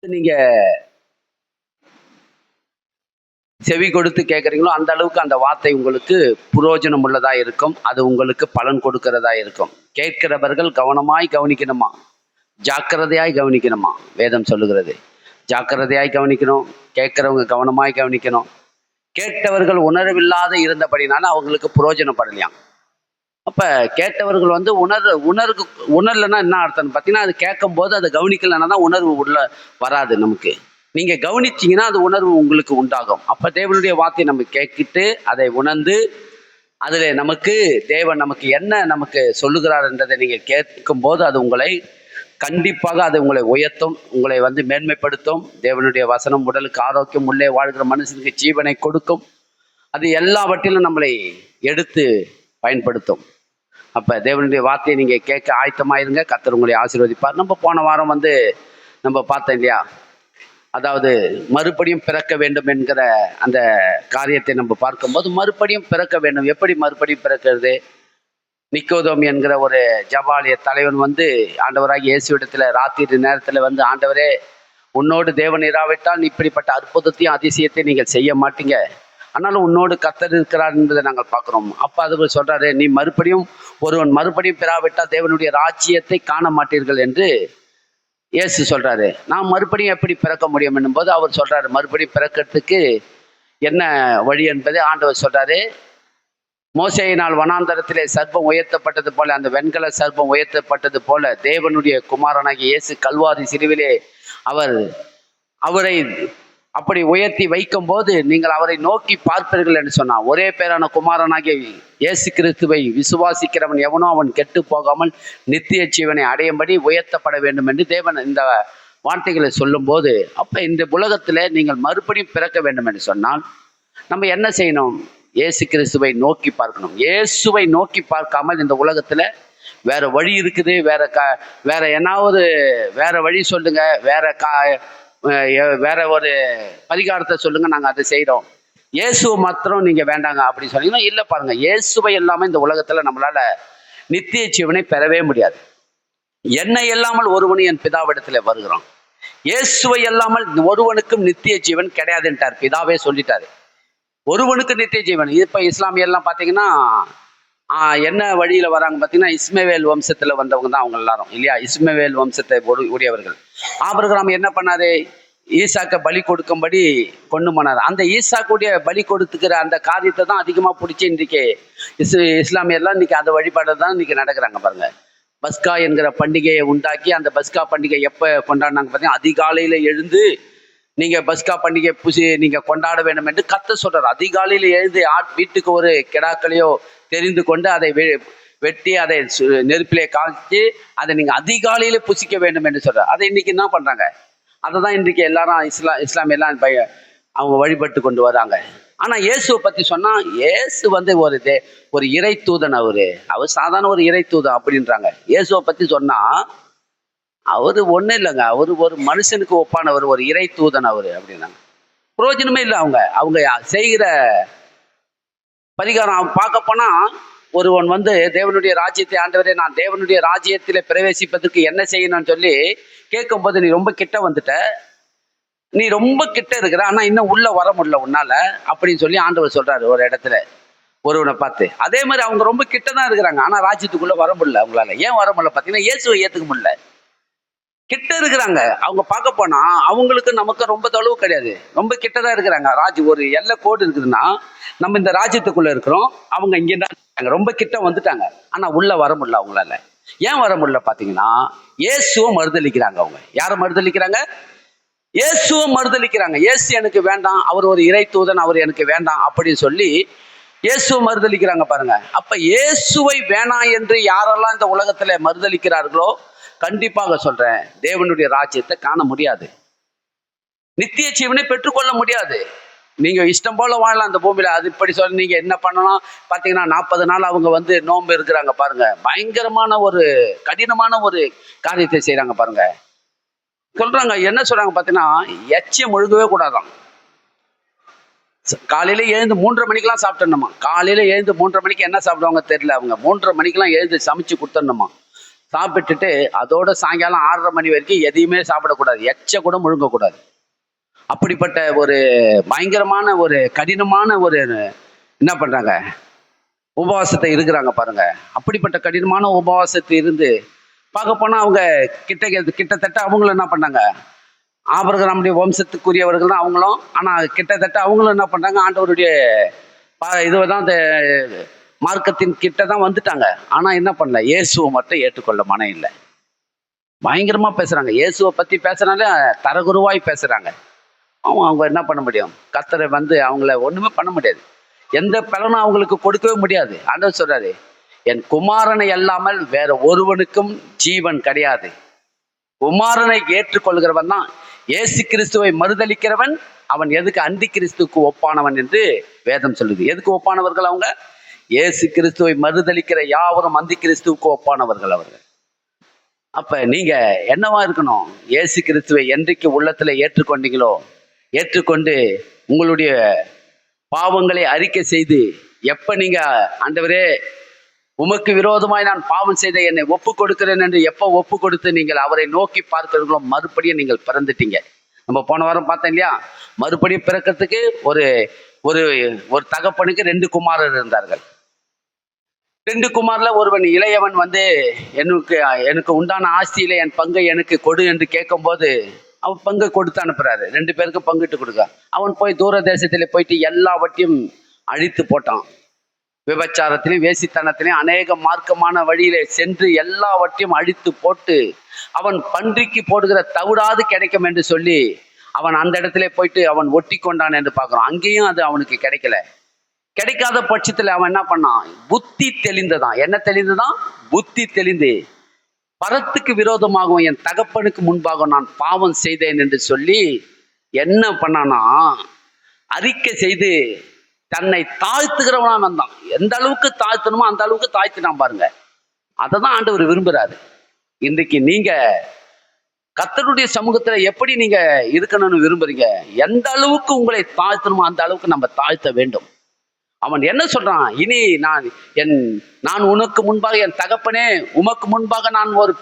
நீங்க செவி கொடுத்து கேட்குறீங்களோ அந்த அளவுக்கு அந்த வார்த்தை உங்களுக்கு புரோஜனம் உள்ளதா இருக்கும். அது உங்களுக்கு பலன் கொடுக்கிறதா இருக்கும். கேட்கிறவர்கள் கவனமாய் கவனிக்கணுமா, ஜாக்கிரதையாய் கவனிக்கணுமா. வேதம் சொல்லுகிறது ஜாக்கிரதையாய் கவனிக்கணும், கேட்கிறவங்க கவனமாய் கவனிக்கணும். கேட்டவர்கள் உணர்வில்லாத இருந்தபடினால அவங்களுக்கு புரோஜனப்படலையாம். அப்ப கேட்டவர்கள் உணர்வுக்கு உணரலைன்னா என்ன அர்த்தம்னு பார்த்தீங்கன்னா, அது கேட்கும் போது அதை கவனிக்கலைன்னா தான் உணர்வு உள்ள வராது நமக்கு. நீங்க கவனிச்சீங்கன்னா அது உணர்வு உங்களுக்கு உண்டாகும். அப்ப தேவனுடைய வார்த்தையை நம்ம கேட்கிட்டு அதை உணர்ந்து அதுல நமக்கு தேவன் நமக்கு என்ன நமக்கு சொல்லுகிறார் என்றதை நீங்க கேட்கும் போது அது உங்களை கண்டிப்பாக அது உங்களை உயர்த்தும், உங்களை மேன்மைப்படுத்தும். தேவனுடைய வசனம் உடலுக்கு ஆரோக்கியம், உள்ளே வாழ்கிற மனுஷனுக்கு ஜீவனை கொடுக்கும். அது எல்லாவற்றிலும் நம்மளை எடுத்து பயன்படுத்தும். அப்ப தேவனுடைய வார்த்தையை நீங்க கேட்க ஆயத்தமாயிருங்க. கர்த்தர் உங்களை ஆசீர்வதிப்பார். நம்ம போன வாரம் நம்ம பார்த்தோம் இல்லையா, அதாவது மறுபடியும் பிறக்க வேண்டும் என்கிற அந்த காரியத்தை நம்ம பார்க்கும்போது மறுபடியும் பிறக்க வேண்டும். எப்படி மறுபடியும் பிறக்கிறது? நிக்கோதோம் என்கிற ஒரு ஜபாலிய தலைவன் ஆண்டவராகிய இயேசுவிடத்துல ராத்திரி நேரத்துல ஆண்டவரே, உன்னோடு தேவன் இராவிட்டால் இப்படிப்பட்ட அற்புதத்தையும் அதிசயத்தையும் நீங்கள் செய்ய மாட்டீங்க, ஆனாலும் உன்னோடு கர்த்தர் இருக்கிறார் என்பதை நாங்கள் பார்க்கிறோம். அப்ப அது சொல்றாரு, நீ ஒருவன் மறுபடியும் பெறாவிட்டால் தேவனுடைய ராஜ்யத்தை காண மாட்டீர்கள் என்று இயேசு சொல்றாரு. நான் மறுபடியும் எப்படி பிறக்க முடியும் என்னும்போது அவர் சொல்றாரு, மறுபடியும் பிறக்கிறதுக்கு என்ன வழி என்பதை ஆண்டவர் சொல்றாரு. மோசேயினால் வனாந்தரத்திலே சர்ப்பம் உயர்த்தப்பட்டது போல, அந்த வெண்கல சர்ப்பம் உயர்த்தப்பட்டது போல தேவனுடைய குமாரனாகிய இயேசு கல்வாரி சிலுவிலே அவரை அப்படி உயர்த்தி வைக்கும் போது நீங்கள் அவரை நோக்கி பார்ப்பீர்கள் என்று சொன்னார். ஒரே பேரான குமாரனாகிய இயேசு கிறிஸ்துவை விசுவாசிக்கிறவன் எவனோ அவன் கெட்டு போகாமல் நித்திய ஜீவனை அடையும்படி உயர்த்தப்பட வேண்டும் என்று தேவன் இந்த வார்த்தைகளை சொல்லும் போது, அப்ப இந்த உலகத்துல நீங்கள் மறுபடியும் பிறக்க வேண்டும் என்று சொன்னால் நம்ம என்ன செய்யணும்? இயேசு கிறிஸ்துவை நோக்கி பார்க்கணும். இயேசுவை நோக்கி பார்க்காமல் இந்த உலகத்துல வேற வழி இருக்குது, வேற என்னாவது வேற வழி சொல்லுங்க, வேற ஒரு பரிகாரத்தை சொல்லுங்க, நாங்க அதை செய்யறோம், இயேசுவை மாத்திரம் நீங்க வேண்டாங்க அப்படின்னு சொன்னீங்கன்னா இல்ல. பாருங்க, இயேசுவை இல்லாம இந்த உலகத்துல நம்மளால நித்திய ஜீவனை பெறவே முடியாது. என்னை இல்லாமல் ஒருவன் என் பிதாவிடத்துல வருகிறான். இயேசுவை இல்லாமல் ஒருவனுக்கும் நித்திய ஜீவன் கிடையாதுன்ட்டார். பிதாவே சொல்லிட்டாரு, ஒருவனுக்கு நித்திய ஜீவன். இப்ப இஸ்லாமியெல்லாம் பாத்தீங்கன்னா என்ன வழியில வராங்க பார்த்தீங்கன்னா, இஸ்மவேல் வம்சத்துல வந்தவங்க தான் அவங்க எல்லாரும் இல்லையா. இஸ்மவேல் வம்சத்தை உடையவர்கள். ஆபிரகாம் என்ன பண்ணாரு? ஈசாக்க பலி கொடுக்கும்படி கொண்டு போனார். அந்த ஈசாக்குடைய பலி கொடுத்துக்கிற அந்த காரியத்தை தான் அதிகமா பிடிச்சி இன்றைக்கு இஸ்லாமியெல்லாம் இன்னைக்கு அந்த வழிபாடு தான் இன்னைக்கு நடக்கிறாங்க. பாருங்க, பஸ்கா என்கிற பண்டிகையை உண்டாக்கி அந்த பஸ்கா பண்டிகை எப்ப கொண்டாடினாங்க பார்த்தீங்கன்னா, அதிகாலையில எழுந்து நீங்க பஸ்கா பண்டிகை நீங்க கொண்டாட வேண்டும் என்று கர்த்தர் சொல்றாரு. அதிகாலையில எழுந்து வீட்டுக்கு ஒரு கிடாக்களையோ தெரிந்து கொண்டு அதை வெட்டி அதை நெருப்பிலே காய்ச்சி அதை நீங்க அதிகாலையில புசிக்க வேண்டும் என்று சொல்றாரு. அதை இன்னைக்கு என்ன பண்றாங்க? அதை தான் இன்றைக்கு எல்லாரும் இஸ்லாமியெல்லாம் அவங்க வழிபட்டு கொண்டு வராங்க. ஆனா இயேசுவை பத்தி சொன்னா, இயேசு ஒரு இறை தூதன். அவர் சாதாரண ஒரு இறை தூதன் அப்படின்றாங்க. இயேசுவை பத்தி சொன்னா அவரு ஒண்ணு இல்லைங்க, அவரு ஒரு மனுஷனுக்கு ஒப்பானவர், ஒரு இறை தூதன் அப்படின்னாங்க. பிரயோஜனமே இல்லை. அவங்க செய்கிற பரிகாரம் பார்க்க போனா, ஒருவன் தேவனுடைய ராஜ்யத்தை, ஆண்டவரே நான் தேவனுடைய ராஜ்யத்திலே பிரவேசிப்பதற்கு என்ன செய்யணும்னு சொல்லி கேட்கும் போது, நீ ரொம்ப கிட்ட வந்துட்ட, நீ ரொம்ப கிட்ட இருக்கிற, ஆனா இன்னும் உள்ள வர முடியல உன்னால அப்படின்னு சொல்லி ஆண்டவர் சொல்றாரு ஒரு இடத்துல ஒருவனை பார்த்து. அதே மாதிரி அவங்க ரொம்ப கிட்டதான் இருக்கிறாங்க, ஆனா ராஜ்யத்துக்குள்ள வர முடியல அவங்களால. ஏன் வர முடியல பார்த்தீங்கன்னா, இயேசுவை ஏத்துக்க முடியல. கிட்ட இருக்கிறாங்க. அவங்க பார்க்க போனா அவங்களுக்கு நமக்கு ரொம்ப தொலைவு கிடையாது, ரொம்ப கிட்டதான் இருக்கிறாங்க. ஒரு எல்லை கோடு இருக்குதுன்னா நம்ம இந்த ராஜ்யத்துக்குள்ள இருக்கிறோம், அவங்க இங்கதான் ரொம்ப கிட்ட வந்துட்டாங்க, ஆனா உள்ள வர முடியல அவங்களால. ஏன் வர முடியல பார்த்தீங்கன்னா, இயேசுவை மறுதலிக்கிறாங்க. அவங்க யாரை மறுதலிக்கிறாங்க? இயேசுவை மறுதலிக்கிறாங்க. இயேசு எனக்கு வேண்டாம், அவர் ஒரு இறை தூதன், அவர் எனக்கு வேண்டாம் அப்படின்னு சொல்லி இயேசுவை மறுதலிக்கிறாங்க. பாருங்க, அப்ப இயேசுவை வேணாம் என்று யாரெல்லாம் இந்த உலகத்துல மறுதலிக்கிறார்களோ, கண்டிப்பாக சொல்றேன், தேவனுடைய ராஜ்யத்தை காண முடியாது, நித்திய ஜீவனை பெற்றுக்கொள்ள முடியாது. நீங்க இஷ்டம் போல வாழலாம் அந்த பூமியில. அது இப்படி சொல்லி நீங்க என்ன பண்ணலாம் பாத்தீங்கன்னா, 40 நாள் அவங்க நோன்பு இருக்கிறாங்க. பாருங்க, பயங்கரமான ஒரு கடினமான ஒரு காரியத்தை செய்யறாங்க. பாருங்க, சொல்றாங்க, என்ன சொல்றாங்க பாத்தீங்கன்னா, எச்சம் ஒழுகவே கூடாதான். காலையில எழுந்து 3:30 மணிக்கெல்லாம் சாப்பிட்டணுமா. காலையில எழுந்து 3:30 மணிக்கு என்ன சாப்பிடுவாங்க தெரியல. அவங்க 3:30 மணிக்கெல்லாம் எழுந்து சமைச்சு கொடுத்துடணுமா. சாப்பிட்டுட்டு அதோட சாயங்காலம் 6:30 மணி வரைக்கும் எதையுமே சாப்பிடக்கூடாது, எச்ச கூட முழுங்கக்கூடாது. அப்படிப்பட்ட ஒரு பயங்கரமான ஒரு கடினமான ஒரு என்ன பண்றாங்க, உபவாசத்தை இருக்கிறாங்க பாருங்க. அப்படிப்பட்ட கடினமான உபவாசத்தை இருந்து பார்க்க போனா அவங்க கிட்டத்தட்ட அவங்களும் என்ன பண்ணாங்க, ஆபிரகாமுடைய வம்சத்துக்குரியவர்கள் தான் அவங்களும். ஆனா கிட்டத்தட்ட அவங்களும் என்ன பண்றாங்க, ஆண்டவருடைய இதுதான் இந்த மார்க்கத்தின் கிட்ட தான் வந்துட்டாங்க. ஆனா என்ன பண்ணல, இயேசுவை மட்டும் ஏற்றுக்கொள்ள மனம் இல்லை. பயங்கரமா பேசுறாங்க, இயேசுவை பத்தி பேசுறாலே தரகுருவாய் பேசுறாங்க. அவங்க என்ன பண்ண முடியும், கர்த்தரை அவங்கள ஒண்ணுமே பண்ண முடியாது, எந்த பலனும் அவங்களுக்கு கொடுக்கவே முடியாது. ஆண்டவர் சொல்றாரு, என் குமாரனை அல்லாமல் வேற ஒருவனுக்கும் ஜீவன் கிடையாது. குமாரனை ஏற்றுக்கொள்கிறவன் தான், இயேசு கிறிஸ்துவை மறுதலிக்கிறவன் அவன் எதுக்கு அந்தி கிறிஸ்துவுக்கு ஒப்பானவன் என்று வேதம் சொல்லுது. எதுக்கு ஒப்பானவர்கள் அவங்க? இயேசு கிறிஸ்துவை மறுதலிக்கிற யாவரும் அந்தி கிறிஸ்துவுக்கு ஒப்பானவர்கள் அவர்கள். அப்ப நீங்க என்னவா இருக்கணும், இயேசு கிறிஸ்துவை என்றைக்கு உள்ளத்துல ஏற்றுக்கொண்டீங்களோ, ஏற்றுக்கொண்டு உங்களுடைய பாவங்களை அறிக்கை செய்து, எப்ப நீங்க ஆண்டவரே உமக்கு விரோதமாய் நான் பாவம் செய்த என்னை ஒப்பு கொடுக்கிறேன் என்று எப்ப ஒப்பு கொடுத்து நீங்கள் அவரை நோக்கி பார்க்கிறீர்களோ, மறுபடியும் நீங்கள் பிறந்துட்டீங்க. நம்ம போன வாரம் பார்த்தோம் இல்லையா, மறுபடியும் பிறக்கிறதுக்கு ஒரு ஒரு ஒரு தகப்பனுக்கு 2 குமாரர் இருந்தார்கள். 2 குமார்ல ஒருவன் இளையவன் எனக்கு உண்டான ஆஸ்தியில என் பங்கை எனக்கு கொடு என்று கேட்கும் போது அவன் பங்கை கொடுத்து அனுப்புறாரு. 2 பேருக்கு பங்கிட்டு கொடுக்க. அவன் போய் தூர தேசத்துல போயிட்டு எல்லாவற்றையும் அழித்து போட்டான். விபச்சாரத்திலையும் வேசித்தனத்திலையும் அநேக மார்க்கமான வழியில சென்று எல்லாவற்றையும் அழித்து போட்டு, அவன் பன்றிக்கு போடுகிற தவிடாது கிடைக்கும் என்று சொல்லி அவன் அந்த இடத்துல போயிட்டு அவன் ஒட்டி கொண்டான் என்று பார்க்கிறோம். அங்கேயும் அது அவனுக்கு கிடைக்கல. கிடைக்காத பட்சத்துல அவன் என்ன பண்ணான், புத்தி தெளிந்ததான். என்ன தெளிந்ததான்? புத்தி தெளிந்து பரத்துக்கு விரோதமாகவும் என் தகப்பனுக்கு முன்பாக நான் பாவம் செய்தேன் என்று சொல்லி என்ன பண்ணானா, அறிக்கை செய்து தன்னை தாழ்த்துகிறவனா வந்தான். எந்த அளவுக்கு தாழ்த்தணுமோ அந்த அளவுக்கு தாழ்த்தினான் பாருங்க. அதை தான் ஆண்டவர் விரும்புறாரு. இன்றைக்கு நீங்க கர்த்தருடைய சமூகத்துல எப்படி நீங்க இருக்கணும்னு விரும்புறீங்க, எந்த அளவுக்கு உங்களை தாழ்த்தணுமோ அந்த அளவுக்கு நம்ம தாழ்த்த வேண்டும். அவன் என்ன சொல்றான், இனி நான் உனக்கு முன்பாக என் தகப்பனே உமக்கு முன்பாக நான் ஒரு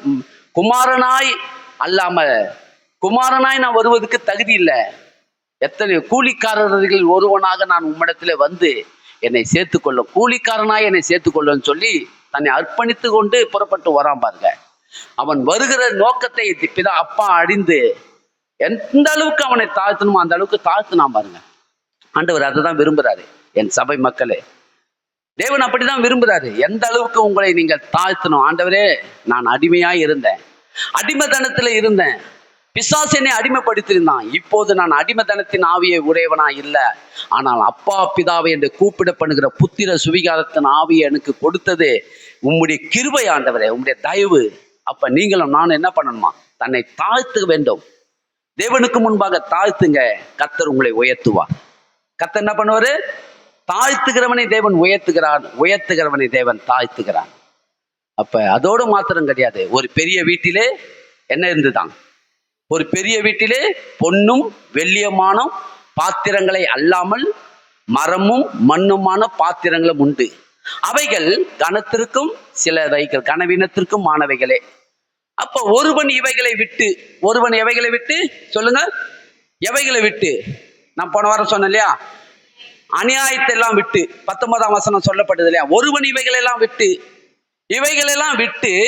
குமாரனாய் நான் வருவதற்கு தகுதி இல்லை. எத்தனை கூலிக்காரர்கள் ஒருவனாக நான் உம்மிடத்துல வந்து என்னை சேர்த்துக்கொள்ளும், கூலிக்காரனாய் என்னை சேர்த்துக்கொள்ளுன்னு சொல்லி தன்னை அர்ப்பணித்து கொண்டு புறப்பட்டு வரான் பாருங்க. அவன் வருகிற நோக்கத்தை பிதா அப்பா அறிந்து எந்த அளவுக்கு அவனை தாழ்த்தணுமோ அந்த அளவுக்கு தாழ்த்தினான் பாருங்க. ஆண்டவர் அதை தான் விரும்புறாரு. என் சபை மக்களே, தேவன் அப்படிதான் விரும்புறாரு. எந்த அளவுக்கு உங்களை நீங்கள் தாழ்த்தணும். ஆண்டவரே, நான் அடிமையாய் இருந்தேன், அடிமைத்தனத்துல இருந்தேன், பிசாசு என்னை அடிமைப்படுத்தியிருந்தான். இப்போது நான் அடிமைத்தனத்தின் ஆவியை உடையவனா இல்லை, ஆனால் அப்பா பிதாவை என்று கூப்பிடப்படுகிற புத்திர சுவிகாரத்தின் ஆவியை எனக்கு கொடுத்தது உம்முடைய கிருபை ஆண்டவரே, உம்முடைய தயவு. அப்ப நீங்களும் நானும் என்ன பண்ணணுமா, தன்னை தாழ்த்த வேண்டும். தேவனுக்கு முன்பாக தாழ்த்துங்க, கர்த்தர் உங்களை உயர்த்துவார். கர்த்தர் என்ன பண்ணுவாரு, தாழ்த்துகிறவனை தேவன் உயர்த்துகிறவனை தேவன் தாழ்த்துகிறான். அப்ப அதோடு மாத்திரம் கிடையாது. ஒரு பெரிய வீட்டிலே என்ன இருந்துதான், ஒரு பெரிய வீட்டிலே பொன்னும் வெள்ளியமான பாத்திரங்களை அல்லாமல் மரமும் மண்ணுமான பாத்திரங்களும் உண்டு. அவைகள் கனத்திற்கும் சிலவைகள் கனவீனத்திற்கும் ஆனவைகளே. அப்ப ஒருவன் எவைகளை விட்டு சொல்லுங்க, எவைகளை விட்டு? நான் போன வாரம் சொன்னேன் இல்லையா, அநியாயத்தை எல்லாம் விட்டு 19ஆம் வசனம் சொல்லப்பட்டது இல்லையா, ஒருவன் இவைகளெல்லாம் விட்டு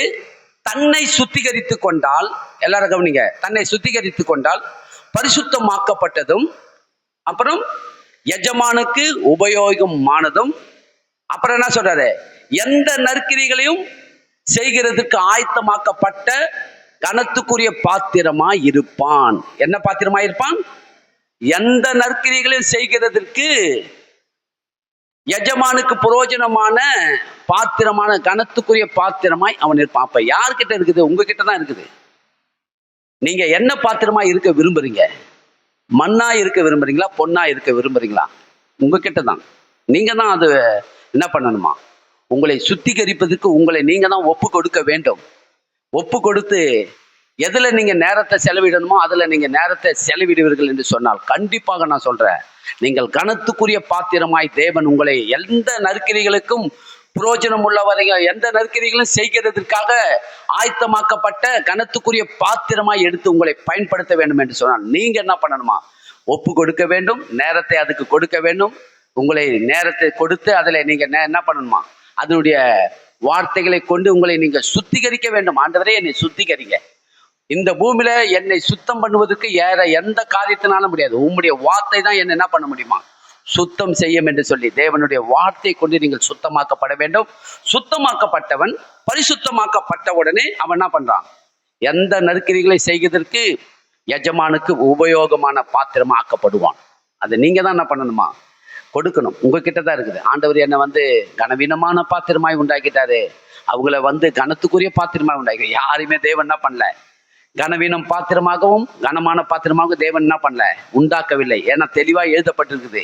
தன்னை சுத்திகரித்து கொண்டால், எல்லாரும் கவனிங்க, தன்னை சுத்திகரித்து கொண்டால் பரிசுத்தமாக்கப்பட்டதும், அப்புறம் எஜமானுக்கு உபயோகமானதும், அப்புறம் என்ன சொல்றாரு, எந்த நற்கிரிகளையும் செய்கிறதுக்கு ஆயத்தமாக்கப்பட்ட கனத்துக்குரிய பாத்திரமாய் இருப்பான். என்ன பாத்திரமாய் இருப்பான்? எந்த நற்கிரிகளையும் செய்கிறதற்கு எஜமானுக்கு பிரயோஜனமான பாத்திரமான கனத்துக்குரிய பாத்திரமாய் அவன் இருப்பான். அப்ப யார்கிட்ட இருக்குது? உங்ககிட்ட தான் இருக்குது. நீங்க என்ன பாத்திரமா இருக்க விரும்புறீங்க? மண்ணா இருக்க விரும்புறீங்களா, பொண்ணா இருக்க விரும்புறீங்களா? உங்ககிட்ட தான். நீங்க தான் அது என்ன பண்ணணுமா, உங்களை சுத்திகரிப்பதற்கு உங்களை நீங்க தான் ஒப்பு கொடுக்க வேண்டும். ஒப்பு கொடுத்து எதுல நீங்க நேரத்தை செலவிடணுமோ அதுல நீங்க நேரத்தை செலவிடுவீர்கள் என்று சொன்னால், கண்டிப்பாக நான் சொல்றேன், நீங்கள் கனத்துக்குரிய பாத்திரமாய் தேவன் உங்களை எந்த நற்கிரிகளுக்கும் புரோஜனம் உள்ளவர்கள் எந்த நற்கிரிகளும் செய்கிறதற்காக ஆயத்தமாக்கப்பட்ட கனத்துக்குரிய பாத்திரமாய் எடுத்து உங்களை பயன்படுத்த வேண்டும் என்று சொன்னால் நீங்க என்ன பண்ணணுமா? ஒப்பு கொடுக்க வேண்டும், நேரத்தை அதுக்கு கொடுக்க வேண்டும். உங்களை நேரத்தை கொடுத்து அதில் நீங்க என்ன பண்ணணுமா? அதனுடைய வார்த்தைகளை கொண்டு உங்களை நீங்க சுத்திகரிக்க வேண்டும். ஆண்டவரே என்னை சுத்திகரிங்க. இந்த பூமியில என்னை சுத்தம் பண்ணுவதற்கு வேற எந்த காரியத்தினாலும் முடியாது. உங்களுடைய வார்த்தை தான் என்ன பண்ண முடியுமா? சுத்தம் செய்யும் என்று சொல்லி தேவனுடைய வார்த்தை கொண்டு நீங்கள் சுத்தமாக்கப்பட வேண்டும். சுத்தமாக்கப்பட்டவன் பரிசுத்தமாக்கப்பட்ட உடனே அவன் என்ன பண்றான்? எந்த நற்கிரிகளை செய்வதற்கு எஜமானுக்கு உபயோகமான பாத்திரமா ஆக்கப்படுவான். அதை நீங்க தான் என்ன பண்ணணுமா? கொடுக்கணும். உங்ககிட்ட தான் இருக்குது. ஆண்டவர் என்னை கனவீனமான பாத்திரமாய் உண்டாக்கிட்டாரு, அவங்கள கனத்துக்குரிய பாத்திரமாய் உண்டாக்கி. யாருமே தேவன் என்ன பண்ணல, கனவீனம் பாத்திரமாகவும் கனமான பாத்திரமாகவும் தேவன் என்ன பண்ணல, உண்டாக்கவில்லை. ஏன்னா தெளிவா எழுதப்பட்டிருக்குது.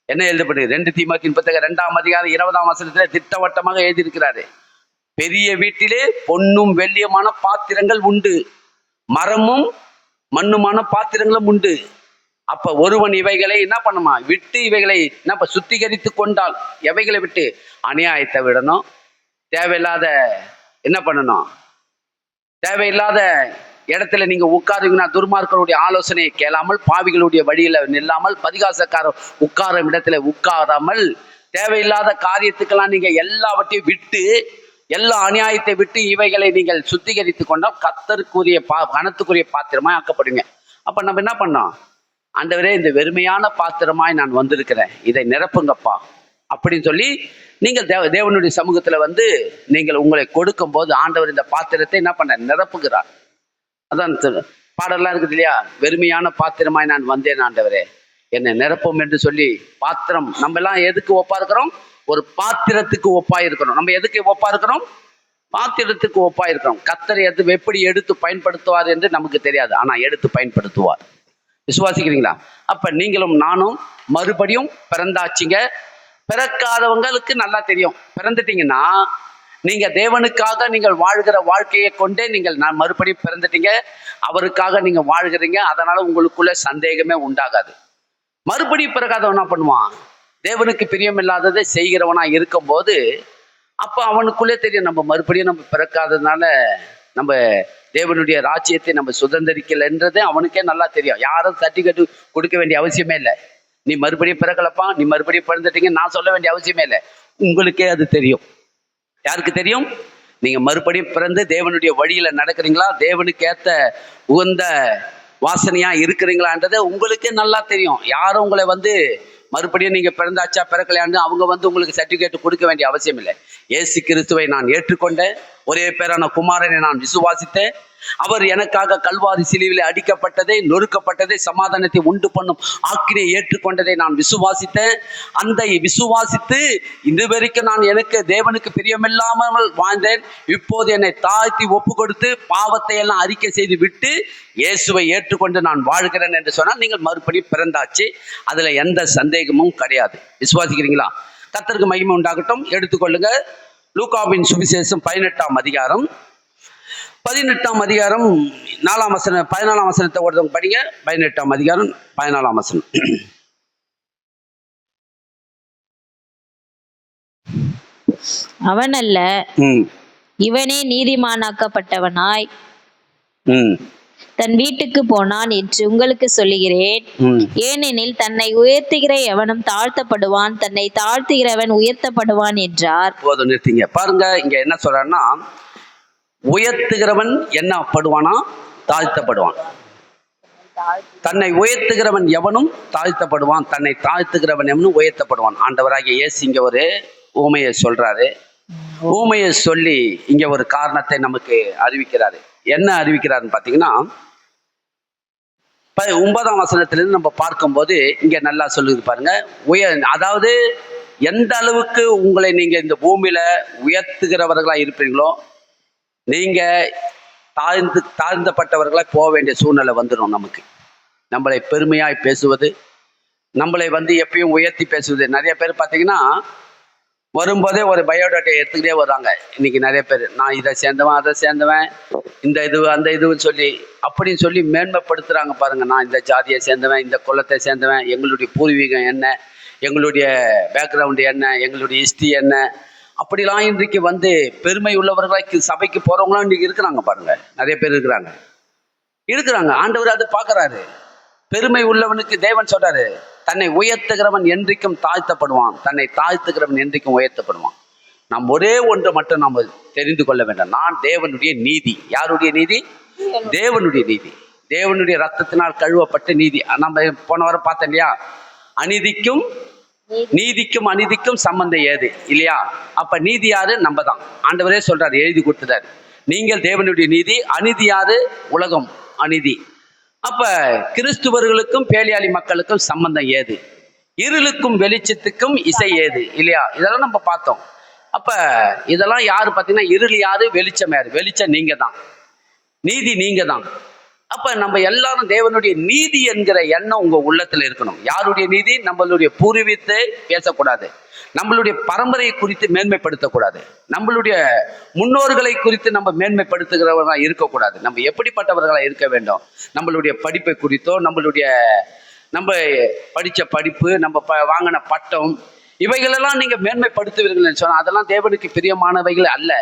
என்ன எழுதப்பட்டிருக்கு? 2 தீமோத்தேயுவின் புத்தகம் 2ஆம் அதிகாரம் 20ஆம் வசனத்துல திட்டவட்டமாக எழுதியிருக்கிறாரு. பெரிய வீட்டிலே பொன்னும் வெள்ளியமான பாத்திரங்கள் உண்டு, மரமும் மண்ணுமான பாத்திரங்களும் உண்டு. அப்ப ஒருவன் இவைகளை என்ன பண்ணுமா? விட்டு இவைகளை என்ன சுத்திகரித்து கொண்டால், எவைகளை விட்டு? அநியாயத்தை விடணும், தேவையில்லாத என்ன பண்ணணும், தேவையில்லாத இடத்துல நீங்க உட்காருங்கன்னா துர்மார்களுடைய ஆலோசனையை கேளாமல், பாவிகளுடைய வழியில நில்லாமல், பரிகாசக்கார உட்காரும் இடத்துல உட்காராமல், தேவையில்லாத காரியத்துக்கெல்லாம் நீங்க எல்லாவற்றையும் விட்டு, எல்லா அநியாயத்தை விட்டு இவைகளை நீங்கள் சுத்திகரித்து கொண்டால் கர்த்தருக்குரிய கனத்துக்குரிய பாத்திரமாய் ஆக்கப்படுங்க. அப்ப நம்ம என்ன பண்ணோம்? ஆண்டவரே, இந்த வெறுமையான பாத்திரமாய் நான் வந்திருக்கிறேன், இதை நிரப்புங்கப்பா அப்படின்னு சொல்லி நீங்கள் தேவனுடைய சமூகத்துல நீங்கள் உங்களை கொடுக்கும் போது ஆண்டவர் இந்த பாத்திரத்தை என்ன பண்ண நிரப்புகிறார். அதான் பாடலாம் இருக்குது இல்லையா? வெறுமையான பாத்திரமாய் நான் வந்தேன் ஆண்டவரே, என்னை நிரப்பும் என்று சொல்லி. பாத்திரம் நம்ம எல்லாம் எதுக்கு ஒப்பா இருக்கிறோம்? ஒரு பாத்திரத்துக்கு ஒப்பா இருக்கிறோம். நம்ம எதுக்கு ஒப்பா இருக்கிறோம்? பாத்திரத்துக்கு ஒப்பா இருக்கிறோம். கர்த்தர் எப்படி எடுத்து பயன்படுத்துவார் என்று நமக்கு தெரியாது, ஆனா எடுத்து பயன்படுத்துவார். விசுவாசிக்கிறீங்களா? அப்ப நீங்களும் நானும் மறுபடியும் பிறந்தாச்சுங்க. பிறக்காதவங்களுக்கு நல்லா தெரியும். பிறந்துட்டீங்கன்னா நீங்க தேவனுக்காக நீங்கள் வாழ்கிற வாழ்க்கையை கொண்டே நீங்கள் மறுபடியும் பிறந்துட்டீங்க, அவருக்காக நீங்க வாழ்கிறீங்க. அதனால உங்களுக்குள்ள சந்தேகமே உண்டாகாது. மறுபடியும் பிறகாதவன் என்ன பண்ணுவான்? தேவனுக்கு பிரியமில்லாததை செய்கிறவனா இருக்கும் போது அப்ப அவனுக்குள்ளே தெரியும், நம்ம மறுபடியும் நம்ம பிறக்காததுனால நம்ம தேவனுடைய ராஜ்யத்தை நம்ம சுதந்திரிக்கலைன்றதே அவனுக்கே நல்லா தெரியும். யாரும் சர்டிஃபிகேட் கொடுக்க வேண்டிய அவசியமே இல்லை. நீ மறுபடியும் பிறக்கலப்பா, நீ மறுபடியும் பிறந்துட்டீங்க நான் சொல்ல வேண்டிய அவசியமே இல்லை. உங்களுக்கே அது தெரியும். யாருக்கு தெரியும்? நீங்க மறுபடியும் பிறந்து தேவனுடைய வழியில நடக்கிறீங்களா, தேவனுக்கு ஏத்த உகந்த வாசனையா இருக்கிறீங்களான்றது உங்களுக்கே நல்லா தெரியும். யாரும் உங்களை மறுபடியும் நீங்க பிறந்தாச்சா பிறக்கலையான்னு அவங்க உங்களுக்கு சர்டிஃபிகேட் கொடுக்க வேண்டிய அவசியம் இல்லை. இயேசு கிறிஸ்துவை நான் ஏற்றுக்கொண்டேன், ஒரே பேரான குமாரனை நான் விசுவாசித்தேன், அவர் எனக்காக கல்வாரி சிலுவையில் அடிக்கப்பட்டதை, நொறுக்கப்பட்டதை, சமாதானத்தை உண்டு பண்ணும் ஆக்கினை ஏற்றுக்கொண்டதை நான் விசுவாசித்தேன். அந்த விசுவாசித்து இன்று வரைக்கும் நான் எனக்கு தேவனுக்கு பிரியமில்லாமல் வாழ்ந்தேன். இப்போது என்னை தாழ்த்தி ஒப்பு கொடுத்து பாவத்தை எல்லாம் அறிக்கை செய்து விட்டு இயேசுவை ஏற்றுக்கொண்டு நான் வாழ்கிறேன் என்று சொன்னால் நீங்கள் மறுபடியும் பிறந்தாச்சு. அதுல எந்த சந்தேகமும் கிடையாது. விசுவாசிக்கிறீங்களா? கர்த்தருக்கு மகிமை உண்டாகட்டும். எடுத்துக்கொள்ளுங்க. லூக்காவின் சுவிசேஷம் 18ஆம் அதிகாரம் 4ஆம் வசனம் 14ஆம் வசனத்தை ஒருத்தவங்க படிங்க. 18ஆம் அதிகாரம் 14ஆம் வசனம். அவன் அல்ல, இவனே நீதிமானாக்கப்பட்டவனாய் தன் வீட்டுக்கு போனான் என்று உங்களுக்கு சொல்லுகிறேன். ஏனெனில் தன்னை உயர்த்துகிற எவனும் தாழ்த்தப்படுவான், தன்னை தாழ்த்துகிறவன் உயர்த்தப்படுவான் என்றார். போதும், நிறுத்திங்க. பாருங்க, இங்க என்ன சொல்றான்னா, உயர்த்துகிறவன் என்ன படுவானா? தாழ்த்தப்படுவான். தன்னை உயர்த்துகிறவன் எவனும் தாழ்த்தப்படுவான், தன்னை தாழ்த்துகிறவன் எவனும் உயர்த்தப்படுவான். ஆண்டவராகிய இயேசு இங்க ஒரு ஊமையை சொல்றாரு. ஊமையை சொல்லி இங்க ஒரு காரணத்தை நமக்கு அறிவிக்கிறாரு. என்ன அறிவிக்கிறாருன்னு பாத்தீங்கன்னா, 9ஆம் வசனத்திலிருந்து நம்ம பார்க்கும்போது இங்க நல்லா சொல்லுது பாருங்க. அதாவது எந்த அளவுக்கு உங்களை நீங்க இந்த பூமியில உயர்த்துகிறவர்களா இருப்பீங்களோ, நீங்க தாழ்ந்தப்பட்டவர்களா போக வேண்டிய சூழ்நிலை வந்துடும். நமக்கு நம்மளை பெருமையாய் பேசுவது, நம்மளை எப்பயும் உயர்த்தி பேசுவது. நிறைய பேர் பார்த்தீங்கன்னா வரும்போதே ஒரு பயோடேட்டா எடுத்துக்கிட்டே வர்றாங்க. இன்னைக்கு நிறைய பேர் நான் இதை சேர்ந்தவன், அதை சேர்ந்தவன், இந்த இது அந்த இதுன்னு சொல்லி அப்படின்னு சொல்லி மேன்மைப்படுத்துறாங்க பாருங்க. நான் இந்த ஜாதியை சேர்ந்தவன், இந்த குலத்தை சேர்ந்தவன், எங்களுடைய பூர்வீகம் என்ன, எங்களுடைய பேக்ரவுண்டு என்ன, எங்களுடைய ஹிஸ்ட்ரி என்ன அப்படிலாம் இன்றைக்கு வந்து பெருமை உள்ளவர்களாக சபைக்கு போறவங்களாம் இன்றைக்கு இருக்கிறாங்க பாருங்க, நிறைய பேர் இருக்கிறாங்க. ஆண்டவர் அதை பார்க்கறாரு. பெருமை உள்ளவனுக்கு தேவன் சொல்றாரு, தன்னை உயர்த்துகிறவன் என்றைக்கும் தாழ்த்தப்படுவான், தன்னை தாழ்த்துகிறவன் என்றைக்கும் உயர்த்தப்படுவான். நாம் ஒரே ஒன்று மட்டும் நாம் தெரிந்து கொள்ள வேண்டும், நான் தேவனுடைய நீதி. யாருடைய நீதி? தேவனுடைய நீதி. தேவனுடைய ரத்தத்தினால் கழுவப்பட்ட நீதி. நம்ம போன வாரம் பார்த்தோம் இல்லையா, அநீதிக்கும் அநீதிக்கும் சம்பந்தம் ஏது இல்லையா? அப்ப நீதி யாரு? நம்ம தான். ஆண்டவரே சொல்றாரு, எழுதி கொடுத்துட்டாரு, நீங்கள் தேவனுடைய நீதி, அநீதி யாரு? உலகம் அநீதி. அப்ப கிறிஸ்துவர்களுக்கும் பேலியாளி மக்களுக்கும் சம்பந்தம் ஏது? இருளுக்கும் வெளிச்சத்துக்கும் இசை ஏது இல்லையா? இதெல்லாம் நம்ம பார்த்தோம். அப்ப இதெல்லாம் யாரு பார்த்தீங்கன்னா, இருள் யாரு, வெளிச்சம் யாரு? வெளிச்சம் நீங்க தான், நீதி நீங்க தான். அப்ப நம்ம எல்லாரும் தேவனுடைய நீதி என்கிற எண்ணம் உங்க உள்ளத்துல இருக்கணும். யாருடைய நீதி? நம்மளுடைய பூர்வீகத்தை பேசக்கூடாது, நம்மளுடைய பரம்பரையை குறித்து மேன்மைப்படுத்தக்கூடாது, நம்மளுடைய முன்னோர்களை குறித்து நம்ம மேன்மைப்படுத்துகிறவர்களாக இருக்கக்கூடாது. நம்ம எப்படிப்பட்டவர்களாக இருக்க வேண்டும்? நம்மளுடைய படிப்பை குறித்தோ, நம்ம படித்த படிப்பு, நம்ம வாங்கின பட்டம், இவைகளெல்லாம் நீங்க மேன்மைப்படுத்துவீர்கள் சொன்னா அதெல்லாம் தேவனுக்கு பிரியமானவைகள் அல்ல.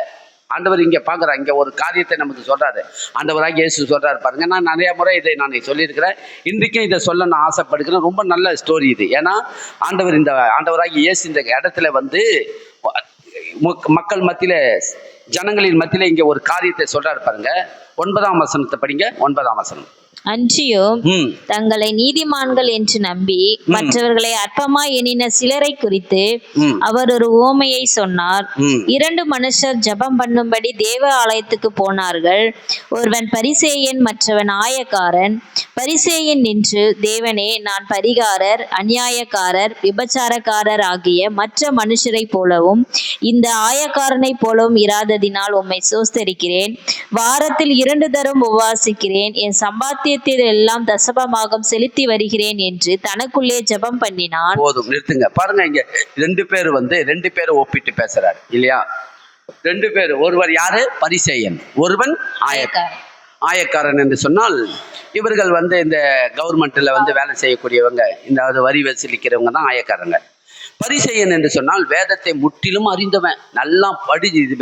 ஆண்டவர் இங்க பாக்குறாரு, இங்க ஒரு காரியத்தை நமக்கு சொல்றாரு. ஆண்டவராக இயேசு சொல்றாரு பாருங்க. நான் நிறைய முறை இதை நான் சொல்லியிருக்கிறேன், இன்றைக்கும் இதை சொல்ல நான் ஆசைப்படுகிறேன். ரொம்ப நல்ல ஸ்டோரி இது. ஏன்னா ஆண்டவராக இயேசு இந்த இடத்துல வந்து மக்கள் மத்தியில, ஜனங்களின் மத்தியில இங்க ஒரு காரியத்தை சொல்றாரு பாருங்க. 9ஆம் வசனத்தை படிங்க. 9ஆம் வசனம். அன்றியும் தங்களை நீதிமான்கள் என்று நம்பி மற்றவர்களை அற்பமாய் எண்ணின சிலரை குறித்து அவர் ஒரு உவமையை சொன்னார். 2 மனுஷர் ஜெபம் பண்ணும்படி தேவ ஆலயத்துக்கு போனார்கள். ஒருவன் பரிசேயன், மற்றவன் ஆயக்காரன். பரிசேயன் நின்று, தேவனே, நான் பரிகாரர், அநியாயக்காரர், விபச்சாரக்காரர் ஆகிய மற்ற மனுஷரை போலவும் இந்த ஆயக்காரனை போலவும் இராததினால் உம்மை சோஸ்தரிக்கிறேன். வாரத்தில் 2 தரம் உபவாசிக்கிறேன். என் சம்பாத்தியத்தில் எல்லாம் தசமபாகம் செலுத்தி வருகிறேன் என்று தனக்குள்ளே ஜெபம் பண்ணினான். போதும், நிறுத்துங்க. பாருங்க, இங்க 2 பேர் ஒப்பிட்டு பேசுறாரு இல்லையா? 2 பேர். ஒருவர் யாரு? பரிசேயன். ஒருவன் ஆயக்காரன் என்று சொன்னால், இவர்கள் வந்து இந்த கவர்மெண்ட்ல வந்து வேலை செய்யக்கூடியவங்க, இந்த வரி வசூலிக்கிறவங்க தான் ஆயக்காரங்க. பரிசேயன் என்று சொன்னால் வேதத்தை முற்றிலும் அறிந்தவன், நல்லா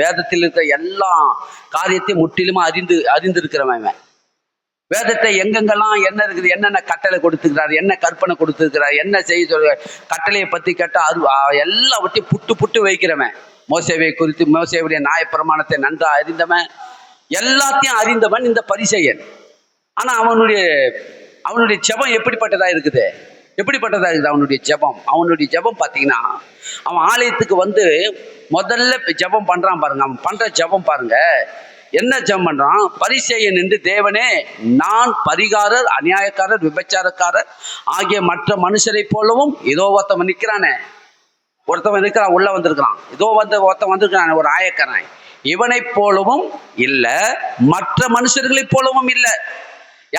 வேதத்தில் இருக்கிற எல்லா காரியத்தையும் முற்றிலும் அறிந்திருக்கிறவன். வேதத்தை எங்கெங்கெல்லாம் என்ன இருக்குது, என்னென்ன கட்டளை கொடுத்துக்கிறார், என்ன கற்பனை கொடுத்துருக்கிறார், என்ன செய்ய சொல்ற கட்டளையை பத்தி கேட்டால் எல்லாவற்றையும் புட்டு வைக்கிறவன். மோசேவை குறித்து, மோசேவுடைய நியாயப்பிரமாணத்தை நன்றா அறிந்தவன், எல்லாத்தையும் அறிந்தவன் இந்த பரிசேயன். ஆனா அவனுடைய ஜெபம் எப்படிப்பட்டதா இருக்குது? அவனுடைய ஜெபம் பார்த்தீங்கன்னா, அவன் ஆலயத்துக்கு வந்து முதல்ல ஜெபம் பண்றான் பாருங்க. அவன் பண்ற ஜெபம் பாருங்க, என்ன ஜெபம் பண்றான்? பரிசேயன் என்று, தேவனே, நான் பரிகாரர், அநியாயக்காரர், விபச்சாரக்காரர் ஆகிய மற்ற மனுஷரை போலவும், இதோ ஒருத்தவன் நிற்கிறானே, உள்ள வந்திருக்கிறான், ஒருத்தன் வந்திருக்கிறான், ஒரு ஆயக்காரன், இவனை போலவும் இல்ல, மற்ற மனுஷர்களை போலவும் இல்ல.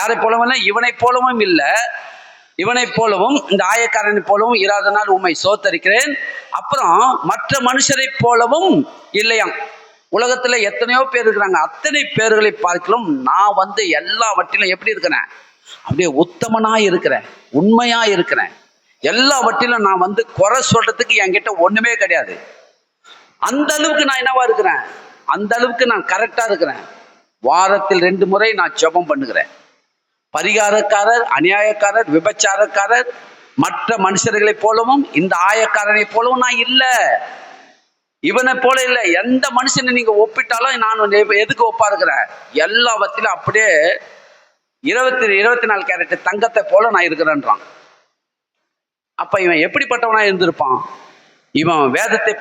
யாரை போலவும்? இவனை போலவும் இல்ல, இவனை போலவும் இந்த ஆயக்காரனை போலவும் இராதனால் உம்மை சோத்தரிக்கிறேன். அப்புறம் மற்ற மனுஷரை போலவும் இல்லையாம். உலகத்துல எத்தனையோ பேர் இருக்கிறாங்க, அத்தனை பேர்களை பார்க்கலாம் நான் வந்து எல்லாவற்றிலும் எப்படி இருக்கிறேன்? அப்படியே உத்தமனா இருக்கிறேன், உண்மையா இருக்கிறேன். எல்லாவற்றிலும் நான் வந்து குறை சொல்றதுக்கு என்கிட்ட ஒண்ணுமே கிடையாது. அந்த அளவுக்கு நான் என்னவா இருக்கிறேன்? அந்த அளவுக்கு நான் கரெக்டா இருக்கிறேன். வாரத்தில் 2 முறை நான் ஜெபம் பண்ணுகிறேன். பரிகாரக்காரர், அநியாயக்காரர், விபச்சாரக்காரர், மற்ற மனுஷர்களை போலவும் இந்த ஆயக்காரனை போலவும் நான் இல்ல, இவனை போல இல்லை. எந்த மனுஷனை நீங்க ஒப்பிட்டாலும் நான் எதுக்கு ஒப்பா இருக்கிறேன்? எல்லாவற்றிலும் அப்படியே 24 கேரட் தங்கத்தை போல நான் இருக்கிறேன்றான். அப்ப இவன் எப்படிப்பட்டவனா இருந்திருப்பான்? இவன் வேதத்தை